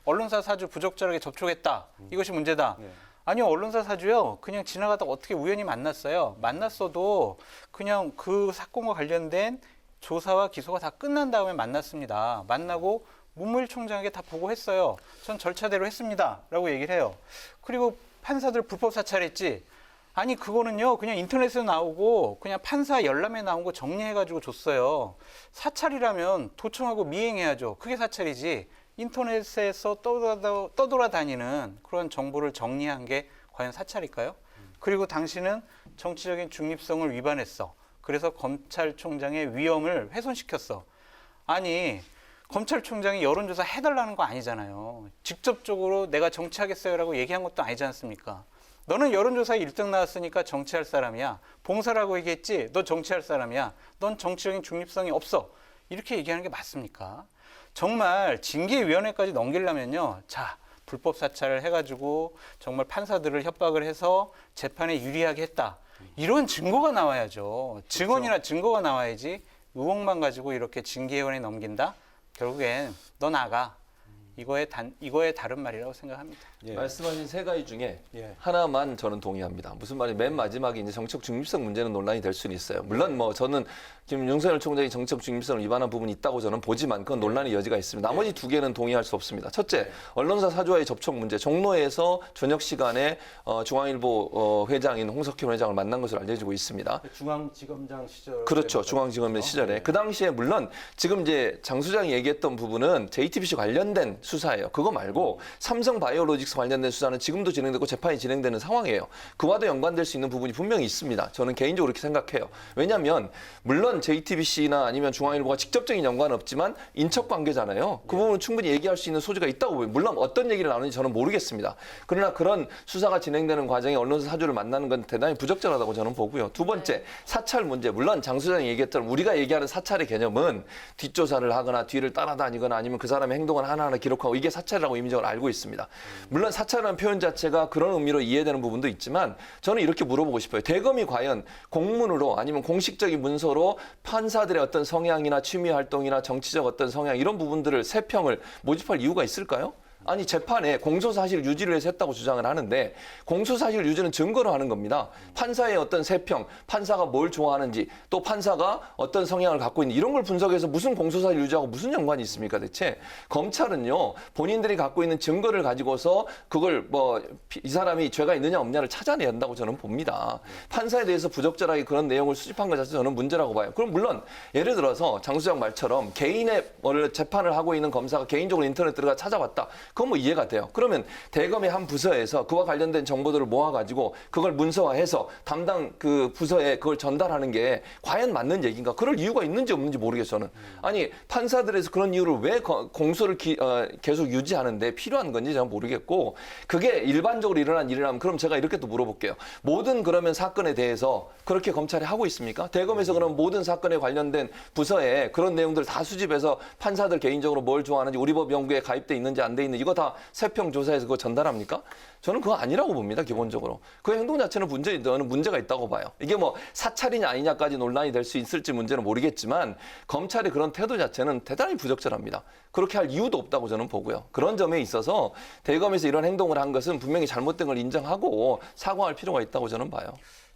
언론사 사주 부적절하게 접촉했다. 이것이 문제다. 아니요, 언론사 사주요. 그냥 지나가다가 어떻게 우연히 만났어요. 만났어도 그냥 그 사건과 관련된 조사와 기소가 다 끝난 다음에 만났습니다. 만나고 문무일 총장에게 다 보고했어요. 전 절차대로 했습니다. 라고 얘기를 해요. 그리고 판사들 불법 사찰했지. 아니 그거는요 그냥 인터넷에 나오고 그냥 판사 열람에 나온 거 정리해가지고 줬어요. 사찰이라면 도청하고 미행해야죠. 그게 사찰이지. 인터넷에서 떠돌아다니는 그런 정보를 정리한 게 과연 사찰일까요? 그리고 당신은 정치적인 중립성을 위반했어. 그래서 검찰총장의 위엄을 훼손시켰어. 아니 검찰총장이 여론조사 해달라는 거 아니잖아요. 직접적으로 내가 정치하겠어요라고 얘기한 것도 아니지 않습니까? 너는 여론조사에 1등 나왔으니까 정치할 사람이야. 봉사라고 얘기했지? 너 정치할 사람이야. 넌 정치적인 중립성이 없어. 이렇게 얘기하는 게 맞습니까? 정말 징계위원회까지 넘기려면요. 자, 불법 사찰을 해가지고 정말 판사들을 협박을 해서 재판에 유리하게 했다. 이런 증거가 나와야죠. 증언이나 증거가 나와야지 의혹만 가지고 이렇게 징계위원회에 넘긴다? 결국엔 너 나가. 이거의 다른 말이라고 생각합니다. 예. 말씀하신 3가지 중에 예. 하나만 저는 동의합니다. 무슨 말이 맨 마지막에 이제 정책 중립성 문제는 논란이 될 수는 있어요. 물론 뭐 저는 지금 윤석열 총장이 정책 중립성을 위반한 부분이 있다고 저는 보지만 그건 논란의 여지가 있습니다. 나머지 2개는 동의할 수 없습니다. 첫째, 언론사 사주와의 접촉 문제. 종로에서 저녁 시간에 중앙일보 회장인 홍석현 회장을 만난 것으로 알려지고 있습니다. 중앙지검장 시절. 그렇죠. 중앙지검의 시절에. 그 당시에 물론 지금 이제 장 소장이 얘기했던 부분은 JTBC 관련된 수사예요. 그거 말고 삼성바이오로직스 관련된 수사는 지금도 진행되고 재판이 진행되는 상황이에요. 그와도 연관될 수 있는 부분이 분명히 있습니다. 저는 개인적으로 그렇게 생각해요. 왜냐하면 물론 JTBC나 아니면 중앙일보가 직접적인 연관은 없지만 인척 관계잖아요. 그 부분은 충분히 얘기할 수 있는 소지가 있다고 보여요. 물론 어떤 얘기를 나누는지 저는 모르겠습니다. 그러나 그런 수사가 진행되는 과정에 언론사 사주를 만나는 건 대단히 부적절하다고 저는 보고요. 두 번째, 사찰 문제. 물론 장 소장이 얘기했던 우리가 얘기하는 사찰의 개념은 뒷조사를 하거나 뒤를 따라다니거나 아니면 그 사람의 행동을 하나하나 기록하고 이게 사찰이라고 이미적으로 알고 있습니다. 물론 사찰이라는 표현 자체가 그런 의미로 이해되는 부분도 있지만 저는 이렇게 물어보고 싶어요. 대검이 과연 공문으로 아니면 공식적인 문서로 판사들의 어떤 성향이나 취미 활동이나 정치적 어떤 성향 이런 부분들을 세평을 모집할 이유가 있을까요? 아니 재판에 공소사실 유지를 위해서 했다고 주장을 하는데 공소사실 유지는 증거로 하는 겁니다. 판사의 어떤 세평, 판사가 뭘 좋아하는지 또 판사가 어떤 성향을 갖고 있는 이런 걸 분석해서 무슨 공소사실 유지하고 무슨 연관이 있습니까 대체? 검찰은요 본인들이 갖고 있는 증거를 가지고서 그걸 뭐 이 사람이 죄가 있느냐 없느냐를 찾아내야 한다고 저는 봅니다. 판사에 대해서 부적절하게 그런 내용을 수집한 것 자체가 저는 문제라고 봐요. 그럼 물론 예를 들어서 장 소장 말처럼 개인의 원래 재판을 하고 있는 검사가 개인적으로 인터넷 들어가 찾아봤다. 그건 뭐 이해가 돼요. 그러면 대검의 한 부서에서 그와 관련된 정보들을 모아가지고 그걸 문서화해서 담당 그 부서에 그걸 전달하는 게 과연 맞는 얘기인가? 그럴 이유가 있는지 없는지 모르겠어요. 저는. 아니 판사들에서 그런 이유를 왜 공소를 계속 유지하는데 필요한 건지 저는 모르겠고 그게 일반적으로 일어난 일이라면 그럼 제가 이렇게 또 물어볼게요. 모든 그러면 사건에 대해서 그렇게 검찰이 하고 있습니까? 대검에서 그럼 모든 사건에 관련된 부서에 그런 내용들을 다 수집해서 판사들 개인적으로 뭘 좋아하는지 우리 법 연구에 가입돼 있는지 안 돼 있는지 이거 다 세평 조사해서 그거 전달합니까? 저는 그거 아니라고 봅니다. 기본적으로. 그 행동 자체는 문제가 있다고 봐요. 이게 뭐 사찰이냐 아니냐까지 논란이 될 수 있을지 문제는 모르겠지만 검찰의 그런 태도 자체는 대단히 부적절합니다. 그렇게 할 이유도 없다고 저는 보고요. 그런 점에 있어서 대검에서 이런 행동을 한 것은 분명히 잘못된 걸 인정하고 사과할 필요가 있다고 저는 봐요.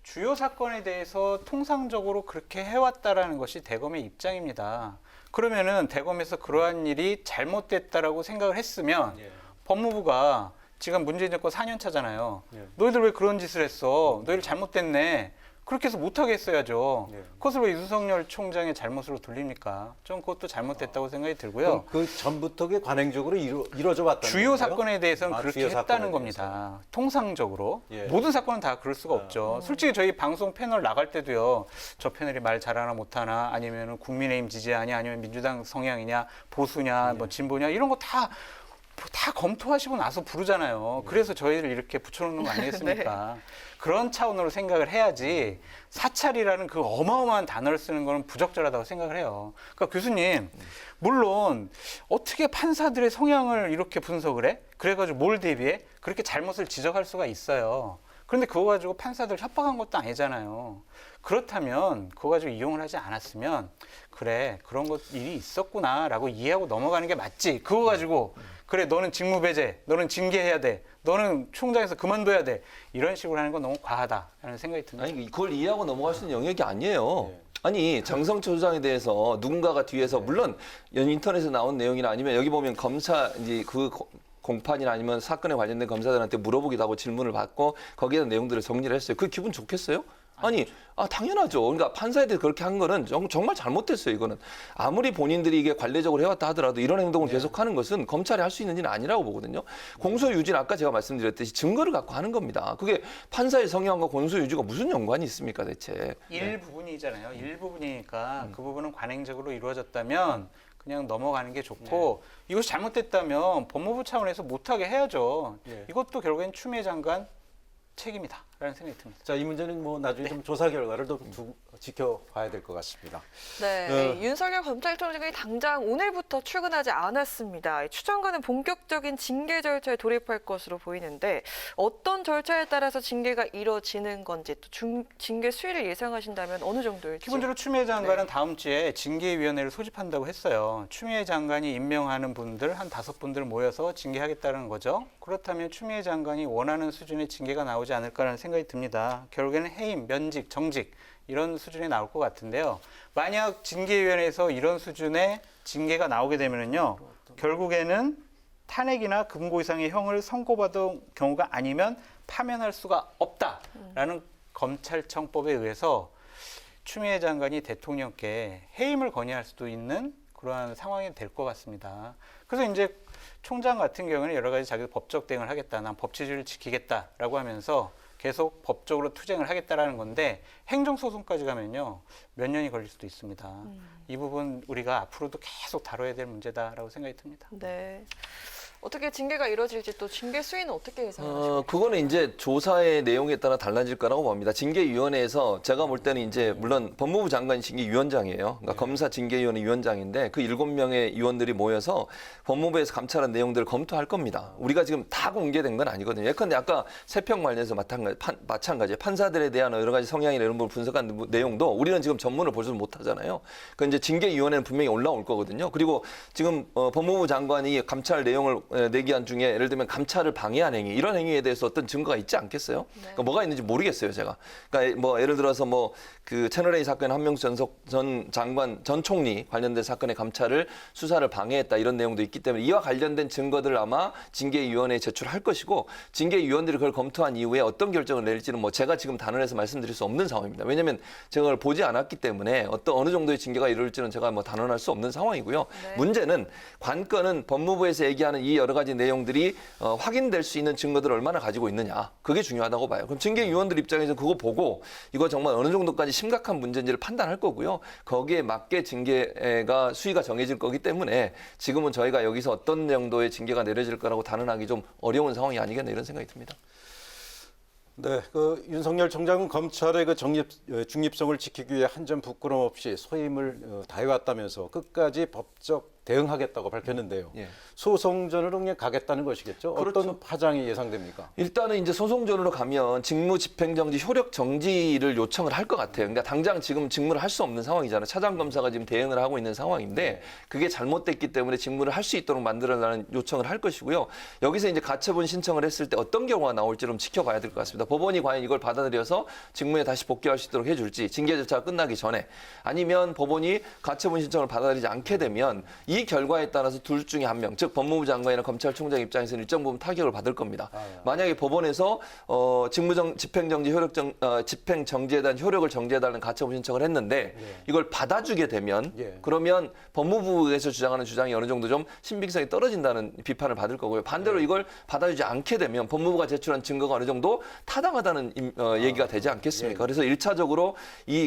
주요 사건에 대해서 통상적으로 그렇게 해왔다라는 것이 대검의 입장입니다. 그러면은 대검에서 그러한 일이 잘못됐다라고 생각을 했으면 법무부가 지금 문재인 정권 4년 차잖아요. 너희들 왜 그런 짓을 했어? 너희들 잘못됐네. 그렇게 해서 못하게 했어야죠. 그것을 왜 윤석열 총장의 잘못으로 돌립니까? 좀 그것도 잘못됐다고 생각이 들고요. 그 전부터 관행적으로 이루어져 왔다는 주요 건가요? 사건에 대해서는 그렇게 했다는 겁니다. 통상적으로. 모든 사건은 다 그럴 수가 없죠. 솔직히 저희 방송 패널 나갈 때도요. 저 패널이 말 잘하나 못하나 아니면 국민의힘 지지하냐 아니면 민주당 성향이냐 보수냐 뭐 진보냐 이런 거 다 다 검토하시고 나서 부르잖아요. 그래서 저희를 이렇게 붙여놓는 거 아니겠습니까? 그런 차원으로 생각을 해야지 사찰이라는 그 어마어마한 단어를 쓰는 거는 부적절하다고 생각을 해요. 그러니까 교수님, 물론 어떻게 판사들의 성향을 이렇게 분석을 해? 그래가지고 뭘 대비해? 그렇게 잘못을 지적할 수가 있어요. 그런데 그거 가지고 판사들 협박한 것도 아니잖아요. 그렇다면 그거 가지고 이용을 하지 않았으면 그래, 그런 일이 있었구나라고 이해하고 넘어가는 게 맞지. 그거 가지고 그래, 너는 직무배제, 너는 징계해야 돼, 너는 총장에서 그만둬야 돼, 이런 식으로 하는 건 너무 과하다라는 생각이 듭니다. 아니, 그걸 이해하고 넘어갈 수 있는 영역이 아니에요. 아니, 장성철 소장에 대해서 누군가가 뒤에서 물론 인터넷에 나온 내용이나 아니면 여기 보면 검사 이제 그 공판이나 아니면 사건에 관련된 검사들한테 물어보기도 하고 질문을 받고 거기에 대한 내용들을 정리를 했어요. 그 기분 좋겠어요? 아니, 당연하죠. 그러니까 판사에 대해서 그렇게 한 거는 정말 잘못됐어요, 이거는. 아무리 본인들이 이게 관례적으로 해왔다 하더라도 이런 행동을 계속하는 것은 검찰이 할 수 있는 일은 아니라고 보거든요. 공소유지는 아까 제가 말씀드렸듯이 증거를 갖고 하는 겁니다. 그게 판사의 성향과 공소유지가 무슨 연관이 있습니까, 대체? 일부분이잖아요. 일부분이니까 그 부분은 관행적으로 이루어졌다면 그냥 넘어가는 게 좋고 이것이 잘못됐다면 법무부 차원에서 못하게 해야죠. 이것도 결국엔 추미애 장관 책임이다라는 생각이 듭니다. 자, 이 문제는 뭐 나중에 좀 조사 결과를 더 지켜봐야 될 것 같습니다. 네, 윤석열 검찰총장이 당장 오늘부터 출근하지 않았습니다. 추정과는 본격적인 징계 절차에 돌입할 것으로 보이는데 어떤 절차에 따라서 징계가 이뤄지는 건지 또 징계 수위를 예상하신다면 어느 정도일지. 기본적으로 추미애 장관은 다음 주에 징계위원회를 소집한다고 했어요. 추미애 장관이 임명하는 분들 한 5분들 모여서 징계하겠다는 거죠. 그렇다면 추미애 장관이 원하는 수준의 징계가 나오지 않을까라는 생각이 듭니다. 결국에는 해임, 면직, 정직 이런 수준이 나올 것 같은데요. 만약 징계위원회에서 이런 수준의 징계가 나오게 되면요, 결국에는 탄핵이나 금고 이상의 형을 선고받은 경우가 아니면 파면할 수가 없다라는 검찰청법에 의해서 추미애 장관이 대통령께 해임을 건의할 수도 있는 그러한 상황이 될 것 같습니다. 그래서 이제 총장 같은 경우는 여러 가지 자기 법적 대응을 하겠다, 난 법치주의를 지키겠다라고 하면서 계속 법적으로 투쟁을 하겠다라는 건데 행정소송까지 가면요 몇 년이 걸릴 수도 있습니다. 이 부분 우리가 앞으로도 계속 다뤄야 될 문제다라고 생각이 듭니다. 네. 어떻게 징계가 이루어질지 또 징계 수위는 어떻게 예상하십니까? 그거는 이제 조사의 내용에 따라 달라질 거라고 봅니다. 징계위원회에서 제가 볼 때는 이제 물론 법무부 장관이 징계위원장이에요. 그러니까 검사 징계위원회 위원장인데 그 7명의 위원들이 모여서 법무부에서 감찰한 내용들을 검토할 겁니다. 우리가 지금 다 공개된 건 아니거든요. 예컨대 아까 세평 관련해서 마찬가지예요. 판사들에 대한 여러 가지 성향이나 이런 부분을 분석한 내용도 우리는 지금 전문을 보지 못하잖아요. 그 이제 징계위원회는 분명히 올라올 거거든요. 그리고 지금 법무부 장관이 감찰 내용을 내기한 중에 예를 들면 감찰을 방해한 행위 이런 행위에 대해서 어떤 증거가 있지 않겠어요? 그러니까 뭐가 있는지 모르겠어요, 제가. 그러니까 뭐 예를 들어서 뭐 그 채널A 사건 한명수 전 장관 전 총리 관련된 사건의 감찰을 수사를 방해했다 이런 내용도 있기 때문에 이와 관련된 증거들을 아마 징계위원회에 제출할 것이고 징계위원들이 그걸 검토한 이후에 어떤 결정을 낼지는 뭐 제가 지금 단언해서 말씀드릴 수 없는 상황입니다. 왜냐하면 제가 그걸 보지 않았기 때문에 어느 정도의 징계가 이룰지는 제가 뭐 단언할 수 없는 상황이고요. 문제는 관건은 법무부에서 얘기하는 이 여러 가지 내용들이 확인될 수 있는 증거들을 얼마나 가지고 있느냐. 그게 중요하다고 봐요. 그럼 징계위원들 입장에서 그거 보고 이거 정말 어느 정도까지 심각한 문제인지를 판단할 거고요. 거기에 맞게 징계가 수위가 정해질 거기 때문에 지금은 저희가 여기서 어떤 정도의 징계가 내려질 거라고 단언하기 좀 어려운 상황이 아니겠나 이런 생각이 듭니다. 네, 그 윤석열 총장은 검찰의 그 중립성을 지키기 위해 한 점 부끄럼 없이 소임을 다해왔다면서 끝까지 법적 대응하겠다고 밝혔는데요. 소송전으로 그냥 가겠다는 것이겠죠? 그렇죠. 어떤 파장이 예상됩니까? 일단은 이제 소송전으로 가면 직무 집행정지, 효력 정지를 요청을 할 것 같아요. 그러니까 당장 지금 직무를 할 수 없는 상황이잖아요. 차장검사가 지금 대응을 하고 있는 상황인데 그게 잘못됐기 때문에 직무를 할 수 있도록 만들어라는 요청을 할 것이고요. 여기서 이제 가처분 신청을 했을 때 어떤 경우가 나올지 좀 지켜봐야 될 것 같습니다. 법원이 과연 이걸 받아들여서 직무에 다시 복귀할 수 있도록 해줄지 징계 절차가 끝나기 전에 아니면 법원이 가처분 신청을 받아들이지 않게 되면 이 결과에 따라서 둘 중에 한 명, 즉 법무부 장관이나 검찰총장 입장에서는 일정 부분 타격을 받을 겁니다. 만약에 법원에서 집행정지 집행정지에 대한 효력을 정지해달라는 가처분 신청을 했는데 이걸 받아주게 되면 그러면 법무부에서 주장하는 주장이 어느 정도 좀 신빙성이 떨어진다는 비판을 받을 거고요. 반대로 이걸 받아주지 않게 되면 법무부가 제출한 증거가 어느 정도 타당하다는 얘기가 되지 않겠습니까? 그래서 1차적으로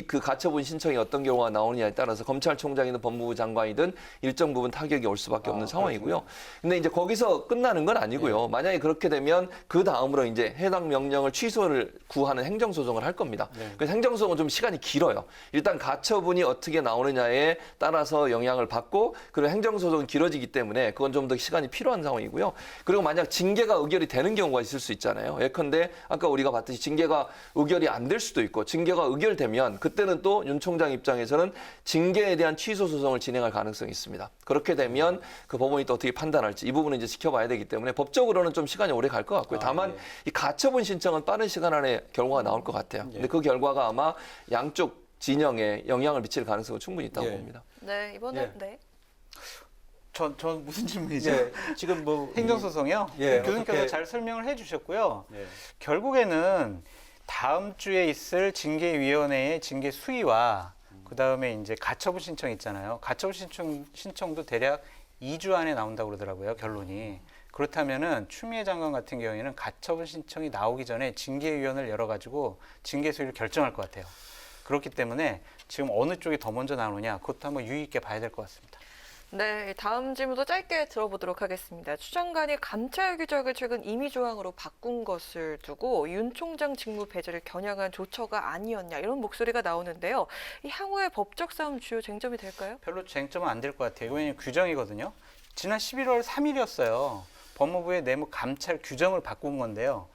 그 가처분 신청이 어떤 경우가 나오느냐에 따라서 검찰총장이든 법무부 장관이든 일정 일정 부분 타격이 올 수밖에 없는 상황이고요. 근데 이제 거기서 끝나는 건 아니고요. 만약에 그렇게 되면 그 다음으로 이제 해당 명령을 취소를 구하는 행정소송을 할 겁니다. 그래서 행정소송은 좀 시간이 길어요. 일단 가처분이 어떻게 나오느냐에 따라서 영향을 받고 그리고 행정소송은 길어지기 때문에 그건 좀 더 시간이 필요한 상황이고요. 그리고 만약 징계가 의결이 되는 경우가 있을 수 있잖아요. 예컨대 아까 우리가 봤듯이 징계가 의결이 안 될 수도 있고 징계가 의결되면 그때는 또 윤 총장 입장에서는 징계에 대한 취소 소송을 진행할 가능성이 있습니다. 그렇게 되면 그 법원이 또 어떻게 판단할지 이 부분은 이제 지켜봐야 되기 때문에 법적으로는 좀 시간이 오래 갈 것 같고요. 다만 이 가처분 신청은 빠른 시간 안에 결과가 나올 것 같아요. 근데 그 결과가 아마 양쪽 진영에 영향을 미칠 가능성은 충분히 있다고 봅니다. 네, 이번에 네. 전 무슨 질문이죠? 지금 뭐 행정소송이요? 교수님께서 잘 설명을 해주셨고요. 결국에는 다음 주에 있을 징계위원회의 징계 수위와 그 다음에 이제 가처분 신청 있잖아요. 가처분 신청도 대략 2주 안에 나온다고 그러더라고요, 결론이. 그렇다면은 추미애 장관 같은 경우에는 가처분 신청이 나오기 전에 징계위원회를 열어가지고 징계 수위를 결정할 것 같아요. 그렇기 때문에 지금 어느 쪽이 더 먼저 나오느냐, 그것도 한번 유의 있게 봐야 될 것 같습니다. 네, 다음 질문도 짧게 들어보도록 하겠습니다. 추 장관이 감찰 규정을 최근 임의 조항으로 바꾼 것을 두고 윤 총장 직무 배제를 겨냥한 조처가 아니었냐 이런 목소리가 나오는데요. 이 향후의 법적 싸움 주요 쟁점이 될까요? 별로 쟁점은 안 될 것 같아요. 왜냐하면 규정이거든요. 지난 11월 3일이었어요. 법무부의 내무 감찰 규정을 바꾼 건데요.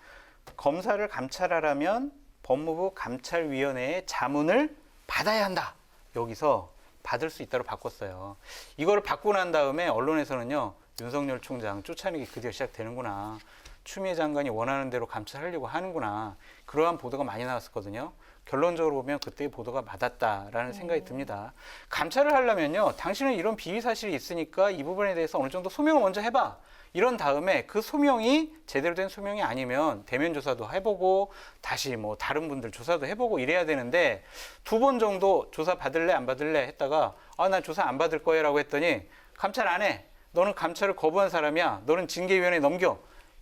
검사를 감찰하려면 법무부 감찰위원회의 자문을 받아야 한다. 여기서 받을 수 있다고 바꿨어요. 이거를 바꾸고 난 다음에 언론에서는요. 윤석열 총장 쫓아내기 드디어 시작되는구나. 추미애 장관이 원하는 대로 감찰하려고 하는구나. 그러한 보도가 많이 나왔었거든요. 결론적으로 보면 그때의 보도가 맞았다라는 생각이 듭니다. 감찰을 하려면요. 당신은 이런 비위 사실이 있으니까 이 부분에 대해서 어느 정도 소명을 먼저 해봐. 이런 다음에 그 소명이 제대로 된 소명이 아니면 대면 조사도 해보고 다시 뭐 다른 분들 조사도 해보고 이래야 되는데 2번 정도 조사 받을래 안 받을래 했다가 난 조사 안 받을 거예요라고 했더니 감찰 안 해. 너는 감찰을 거부한 사람이야. 너는 징계위원회에 넘겨.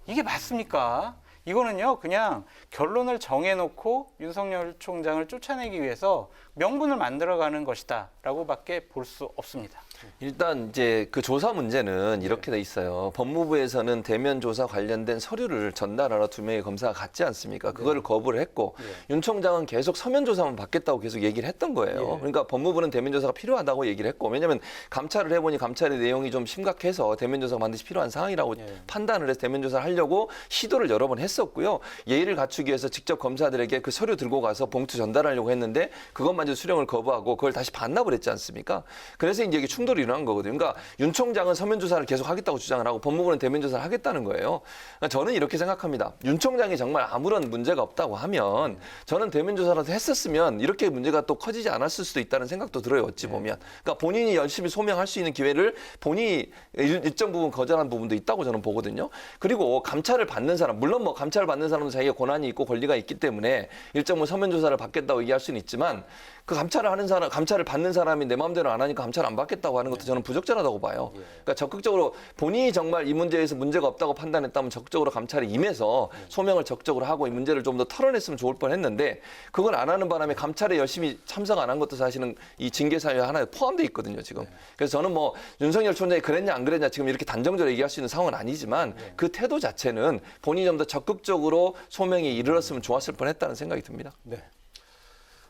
이게 맞습니까? 이거는요, 그냥 결론을 정해놓고 윤석열 총장을 쫓아내기 위해서 명분을 만들어가는 것이다라고 밖에 볼 수 없습니다. 일단 이제 그 조사 문제는 이렇게 돼 있어요. 법무부에서는 대면 조사 관련된 서류를 전달하러 2명의 검사가 갔지 않습니까? 그거를 거부를 했고 윤 총장은 계속 서면 조사만 받겠다고 계속 얘기를 했던 거예요. 그러니까 법무부는 대면 조사가 필요하다고 얘기를 했고 왜냐하면 감찰을 해보니 감찰의 내용이 좀 심각해서 대면 조사가 반드시 필요한 상황이라고 판단을 해서 대면 조사를 하려고 시도를 여러 번 했었고요. 예의를 갖추기 위해서 직접 검사들에게 그 서류 들고 가서 봉투 전달하려고 했는데 그것마저 수령을 거부하고 그걸 다시 반납을 했지 않습니까? 그래서 이제 이게 충돌이 일어난 거거든요. 그러니까 윤 총장은 서면 조사를 계속 하겠다고 주장을 하고 법무부는 대면 조사를 하겠다는 거예요. 그러니까 저는 이렇게 생각합니다. 윤 총장이 정말 아무런 문제가 없다고 하면 저는 대면 조사라도 했었으면 이렇게 문제가 또 커지지 않았을 수도 있다는 생각도 들어요. 어찌 보면. 그러니까 본인이 열심히 소명할 수 있는 기회를 본인이 일정 부분 거절한 부분도 있다고 저는 보거든요. 그리고 감찰을 받는 사람, 물론 뭐 감찰을 받는 사람은 자기가 권한이 있고 권리가 있기 때문에 일정 부분 서면 조사를 받겠다고 얘기할 수는 있지만 그 감찰을 하는 사람, 감찰을 받는 사람이 내 마음대로 안 하니까 감찰 안 받겠다고 하는 것도 저는 부적절하다고 봐요. 그러니까 적극적으로 본인이 정말 이 문제에서 문제가 없다고 판단했다면 적극적으로 감찰에 임해서 소명을 적극적으로 하고 이 문제를 좀 더 털어냈으면 좋을 뻔했는데 그걸 안 하는 바람에 감찰에 열심히 참석 안 한 것도 사실은 이 징계 사유에 하나에 포함돼 있거든요, 지금. 그래서 저는 뭐 윤석열 총장이 그랬냐 안 그랬냐 지금 이렇게 단정적으로 얘기할 수 있는 상황은 아니지만 그 태도 자체는 본인이 좀 더 적극적으로 소명에 이르렀으면 좋았을 뻔했다는 생각이 듭니다.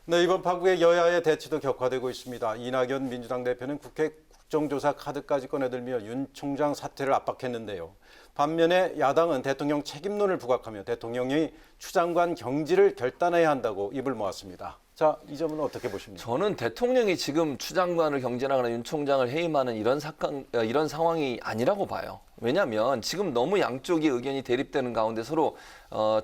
네, 이번 파국의 여야의 대치도 격화되고 있습니다. 이낙연 민주당 대표는 국회 국정조사 카드까지 꺼내들며 윤 총장 사퇴를 압박했는데요. 반면에 야당은 대통령 책임론을 부각하며 대통령이 추 장관 경질을 결단해야 한다고 입을 모았습니다. 자, 이 점은 어떻게 보십니까? 저는 대통령이 지금 추 장관을 경질하거나 윤 총장을 해임하는 이런 상황이 아니라고 봐요. 왜냐하면 지금 너무 양쪽의 의견이 대립되는 가운데 서로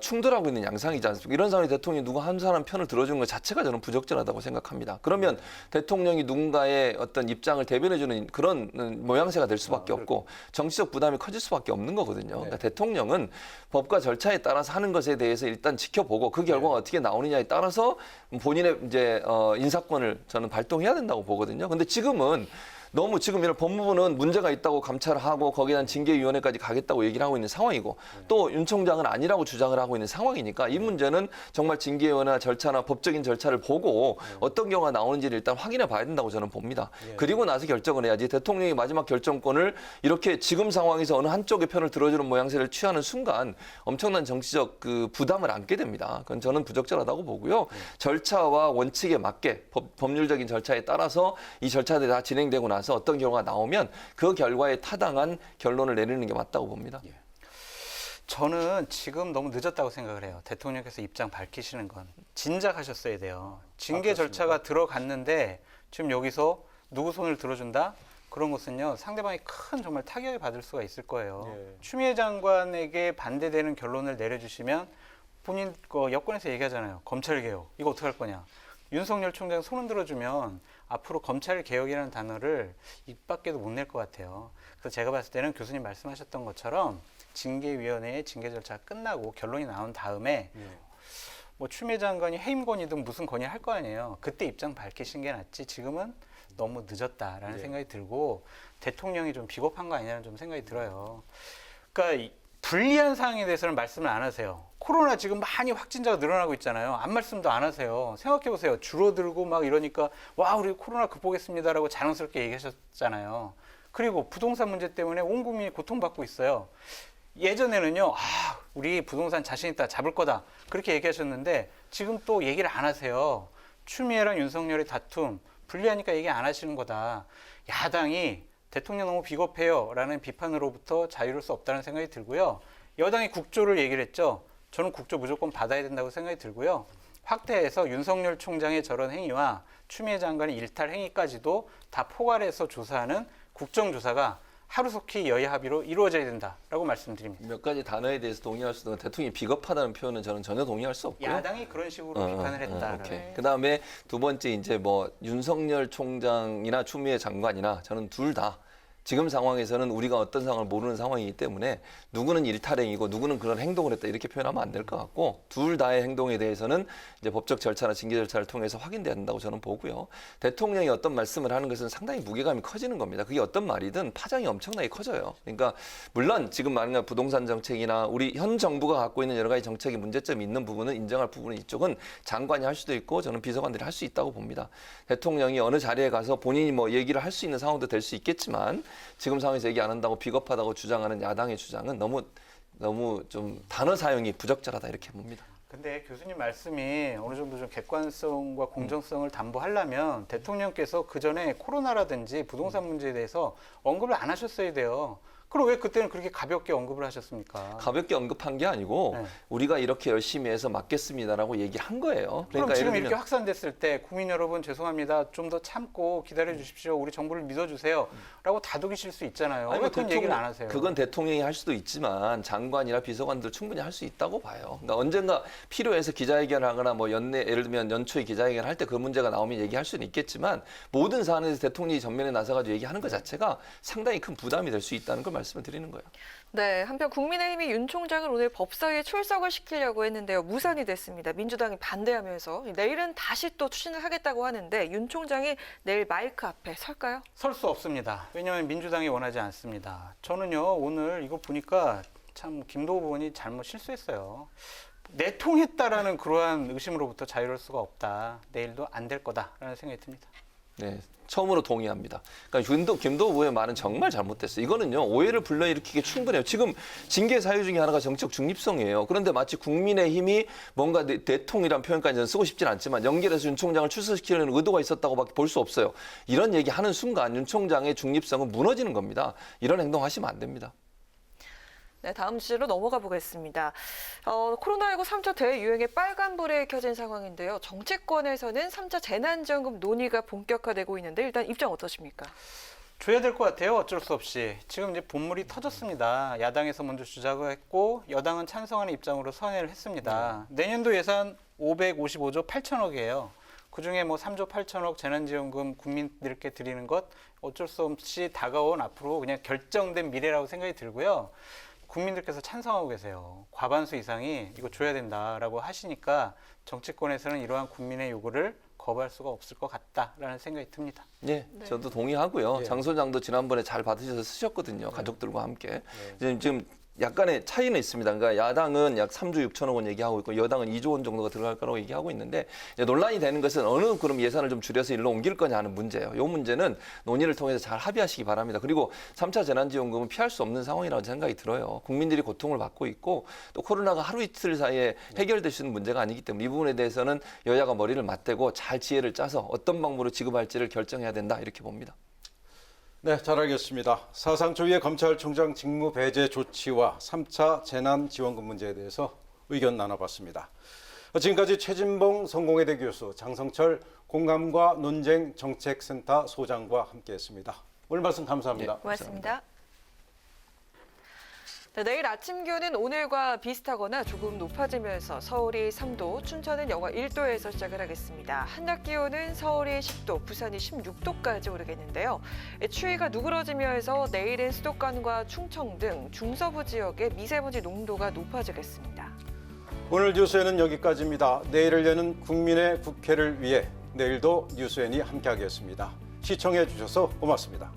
충돌하고 있는 양상이지 않습니까? 이런 상황에 대통령이 누가 한 사람 편을 들어주는 것 자체가 저는 부적절하다고 생각합니다. 그러면 대통령이 누군가의 어떤 입장을 대변해주는 그런 모양새가 될 수밖에 없고 정치적 부담이 커질 수밖에 없는 거거든요. 그러니까 대통령은 법과 절차에 따라서 하는 것에 대해서 일단 지켜보고 그 결과가 어떻게 나오느냐에 따라서 본인의 이제 인사권을 저는 발동해야 된다고 보거든요. 근데 지금은 너무 지금 이런 법무부는 문제가 있다고 감찰하고 거기에 대한 징계위원회까지 가겠다고 얘기를 하고 있는 상황이고 또 윤 총장은 아니라고 주장을 하고 있는 상황이니까 이 문제는 정말 징계위원회 절차나 법적인 절차를 보고 어떤 경우가 나오는지를 일단 확인해 봐야 된다고 저는 봅니다. 그리고 나서 결정을 해야지 대통령이 마지막 결정권을 이렇게 지금 상황에서 어느 한쪽의 편을 들어주는 모양새를 취하는 순간 엄청난 정치적 그 부담을 안게 됩니다. 그건 저는 부적절하다고 보고요. 절차와 원칙에 맞게 법률적인 절차에 따라서 이 절차들이 다 진행되고 나서 어떤 결과가 나오면 그 결과에 타당한 결론을 내리는 게 맞다고 봅니다. 저는 지금 너무 늦었다고 생각을 해요. 대통령께서 입장 밝히시는 건 진작하셨어야 돼요. 징계 절차가 들어갔는데 지금 여기서 누구 손을 들어준다? 그런 것은요, 상대방이 큰 정말 타격을 받을 수가 있을 거예요. 추미애 장관에게 반대되는 결론을 내려주시면 본인 여권에서 얘기하잖아요. 검찰개혁, 이거 어떻게 할 거냐. 윤석열 총장 손을 들어주면 앞으로 검찰개혁이라는 단어를 입 밖에도 못 낼 것 같아요. 그래서 제가 봤을 때는 교수님 말씀하셨던 것처럼 징계위원회의 징계 절차가 끝나고 결론이 나온 다음에 뭐 추미애 장관이 해임 건의든 무슨 건의를 할 거 아니에요. 그때 입장 밝히신 게 낫지 지금은 너무 늦었다라는 생각이 들고 대통령이 좀 비겁한 거 아니냐는 좀 생각이 들어요. 그러니까 불리한 사항에 대해서는 말씀을 안 하세요. 코로나 지금 많이 확진자가 늘어나고 있잖아요. 아무 말씀도 안 하세요. 생각해 보세요. 줄어들고 막 이러니까 와 우리 코로나 극복했습니다라고 자랑스럽게 얘기하셨잖아요. 그리고 부동산 문제 때문에 온 국민이 고통받고 있어요. 예전에는요, 우리 부동산 자신 있다, 잡을 거다 그렇게 얘기하셨는데 지금 또 얘기를 안 하세요. 추미애랑 윤석열의 다툼 불리하니까 얘기 안 하시는 거다. 야당이 대통령 너무 비겁해요 라는 비판으로부터 자유로울 수 없다는 생각이 들고요. 여당이 국조를 얘기를 했죠. 저는 국조 무조건 받아야 된다고 생각이 들고요. 확대해서 윤석열 총장의 저런 행위와 추미애 장관의 일탈 행위까지도 다 포괄해서 조사하는 국정조사가 하루속히 여야 합의로 이루어져야 된다라고 말씀드립니다. 몇 가지 단어에 대해서 동의할 수도 있는데 대통령이 비겁하다는 표현은 저는 전혀 동의할 수 없고요. 야당이 그런 식으로 비판을 했다. 그다음에 두 번째 이제 뭐 윤석열 총장이나 추미애 장관이나 저는 둘 다 지금 상황에서는 우리가 어떤 상황을 모르는 상황이기 때문에 누구는 일탈행위고 누구는 그런 행동을 했다 이렇게 표현하면 안 될 것 같고 둘 다의 행동에 대해서는 이제 법적 절차나 징계 절차를 통해서 확인돼야 된다고 저는 보고요. 대통령이 어떤 말씀을 하는 것은 상당히 무게감이 커지는 겁니다. 그게 어떤 말이든 파장이 엄청나게 커져요. 그러니까 물론 지금 말하는 부동산 정책이나 우리 현 정부가 갖고 있는 여러 가지 정책의 문제점이 있는 부분은 인정할 부분은 이쪽은 장관이 할 수도 있고 저는 비서관들이 할 수 있다고 봅니다. 대통령이 어느 자리에 가서 본인이 뭐 얘기를 할 수 있는 상황도 될 수 있겠지만 지금 상황에서 얘기 안 한다고 비겁하다고 주장하는 야당의 주장은 너무 좀 단어 사용이 부적절하다 이렇게 봅니다. 근데 교수님 말씀이 어느 정도 좀 객관성과 공정성을 담보하려면 대통령께서 그 전에 코로나라든지 부동산 문제에 대해서 언급을 안 하셨어야 돼요. 그럼 왜 그때는 그렇게 가볍게 언급을 하셨습니까? 가볍게 언급한 게 아니고 우리가 이렇게 열심히 해서 막겠습니다라고 얘기한 거예요. 그러니까 그럼 지금 이렇게 확산됐을 때 국민 여러분 죄송합니다. 좀 더 참고 기다려 주십시오. 우리 정부를 믿어주세요. 라고 다독이실 수 있잖아요. 왜 그런 얘기를 안 하세요? 그건 대통령이 할 수도 있지만 장관이나 비서관들 충분히 할 수 있다고 봐요. 그러니까 언젠가 필요해서 기자회견을 하거나 뭐 예를 들면 연초에 기자회견을 할 때 그 문제가 나오면 얘기할 수는 있겠지만 모든 사안에서 대통령이 전면에 나서가지고 얘기하는 것 자체가 상당히 큰 부담이 될 수 있다는 걸 말씀을 드리는 거예요. 네, 한편 국민의힘이 윤 총장을 오늘 법사위에 출석을 시키려고 했는데요. 무산이 됐습니다. 민주당이 반대하면서 내일은 다시 또 추진을 하겠다고 하는데 윤 총장이 내일 마이크 앞에 설까요? 설 수 없습니다. 왜냐하면 민주당이 원하지 않습니다. 저는요 오늘 이거 보니까 참 김도우 의원이 잘못 실수했어요. 내통했다라는 그러한 의심으로부터 자유로울 수가 없다. 내일도 안 될 거다라는 생각이 듭니다. 네, 처음으로 동의합니다. 그러니까 김도우 의원의 말은 정말 잘못됐어요. 이거는요 오해를 불러일으키기 충분해요. 지금 징계 사유 중에 하나가 정책 중립성이에요. 그런데 마치 국민의힘이 뭔가 대통이란 표현까지 저는 쓰고 싶진 않지만 연결해서 윤 총장을 출석시키려는 의도가 있었다고밖에 볼 수 없어요. 이런 얘기하는 순간 윤 총장의 중립성은 무너지는 겁니다. 이런 행동하시면 안 됩니다. 네, 다음 주제로 넘어가 보겠습니다. 코로나19 3차 대유행에 빨간불에 켜진 상황인데요. 정치권에서는 3차 재난지원금 논의가 본격화되고 있는데 일단 입장 어떠십니까? 줘야 될 것 같아요. 어쩔 수 없이. 지금 이제 본물이 터졌습니다. 야당에서 먼저 주자고 했고 여당은 찬성하는 입장으로 선회를 했습니다. 내년도 예산 555조 8천억이에요. 그중에 뭐 3조 8천억 재난지원금 국민들께 드리는 것 어쩔 수 없이 다가온 앞으로 그냥 결정된 미래라고 생각이 들고요. 국민들께서 찬성하고 계세요. 과반수 이상이 이거 줘야 된다라고 하시니까 정치권에서는 이러한 국민의 요구를 거부할 수가 없을 것 같다라는 생각이 듭니다. 네, 저도 동의하고요. 예. 장 소장도 지난번에 잘 받으셔서 쓰셨거든요. 가족들과 함께. 지금 약간의 차이는 있습니다. 그러니까 야당은 약 3조 6천억 원 얘기하고 있고 여당은 2조 원 정도가 들어갈 거라고 얘기하고 있는데 이제 논란이 되는 것은 어느 그럼 예산을 좀 줄여서 일로 옮길 거냐 하는 문제예요. 이 문제는 논의를 통해서 잘 합의하시기 바랍니다. 그리고 3차 재난지원금은 피할 수 없는 상황이라고 생각이 들어요. 국민들이 고통을 받고 있고 또 코로나가 하루 이틀 사이에 해결될 수 있는 문제가 아니기 때문에 이 부분에 대해서는 여야가 머리를 맞대고 잘 지혜를 짜서 어떤 방법으로 지급할지를 결정해야 된다 이렇게 봅니다. 네, 잘 알겠습니다. 사상 초유의 검찰총장 직무 배제 조치와 3차 재난지원금 문제에 대해서 의견 나눠봤습니다. 지금까지 최진봉 성공회대 교수, 장성철 공감과 논쟁 정책센터 소장과 함께했습니다. 오늘 말씀 감사합니다. 고맙습니다. 네, 내일 아침 기온은 오늘과 비슷하거나 조금 높아지면서 서울이 3도, 춘천은 영하 1도에서 시작을 하겠습니다. 한낮 기온은 서울이 10도, 부산이 16도까지 오르겠는데요. 추위가 누그러지면서 내일은 수도권과 충청 등 중서부 지역의 미세먼지 농도가 높아지겠습니다. 오늘 뉴스에는 여기까지입니다. 내일을 여는 국민의 국회를 위해 내일도 뉴스엔이 함께하겠습니다. 시청해 주셔서 고맙습니다.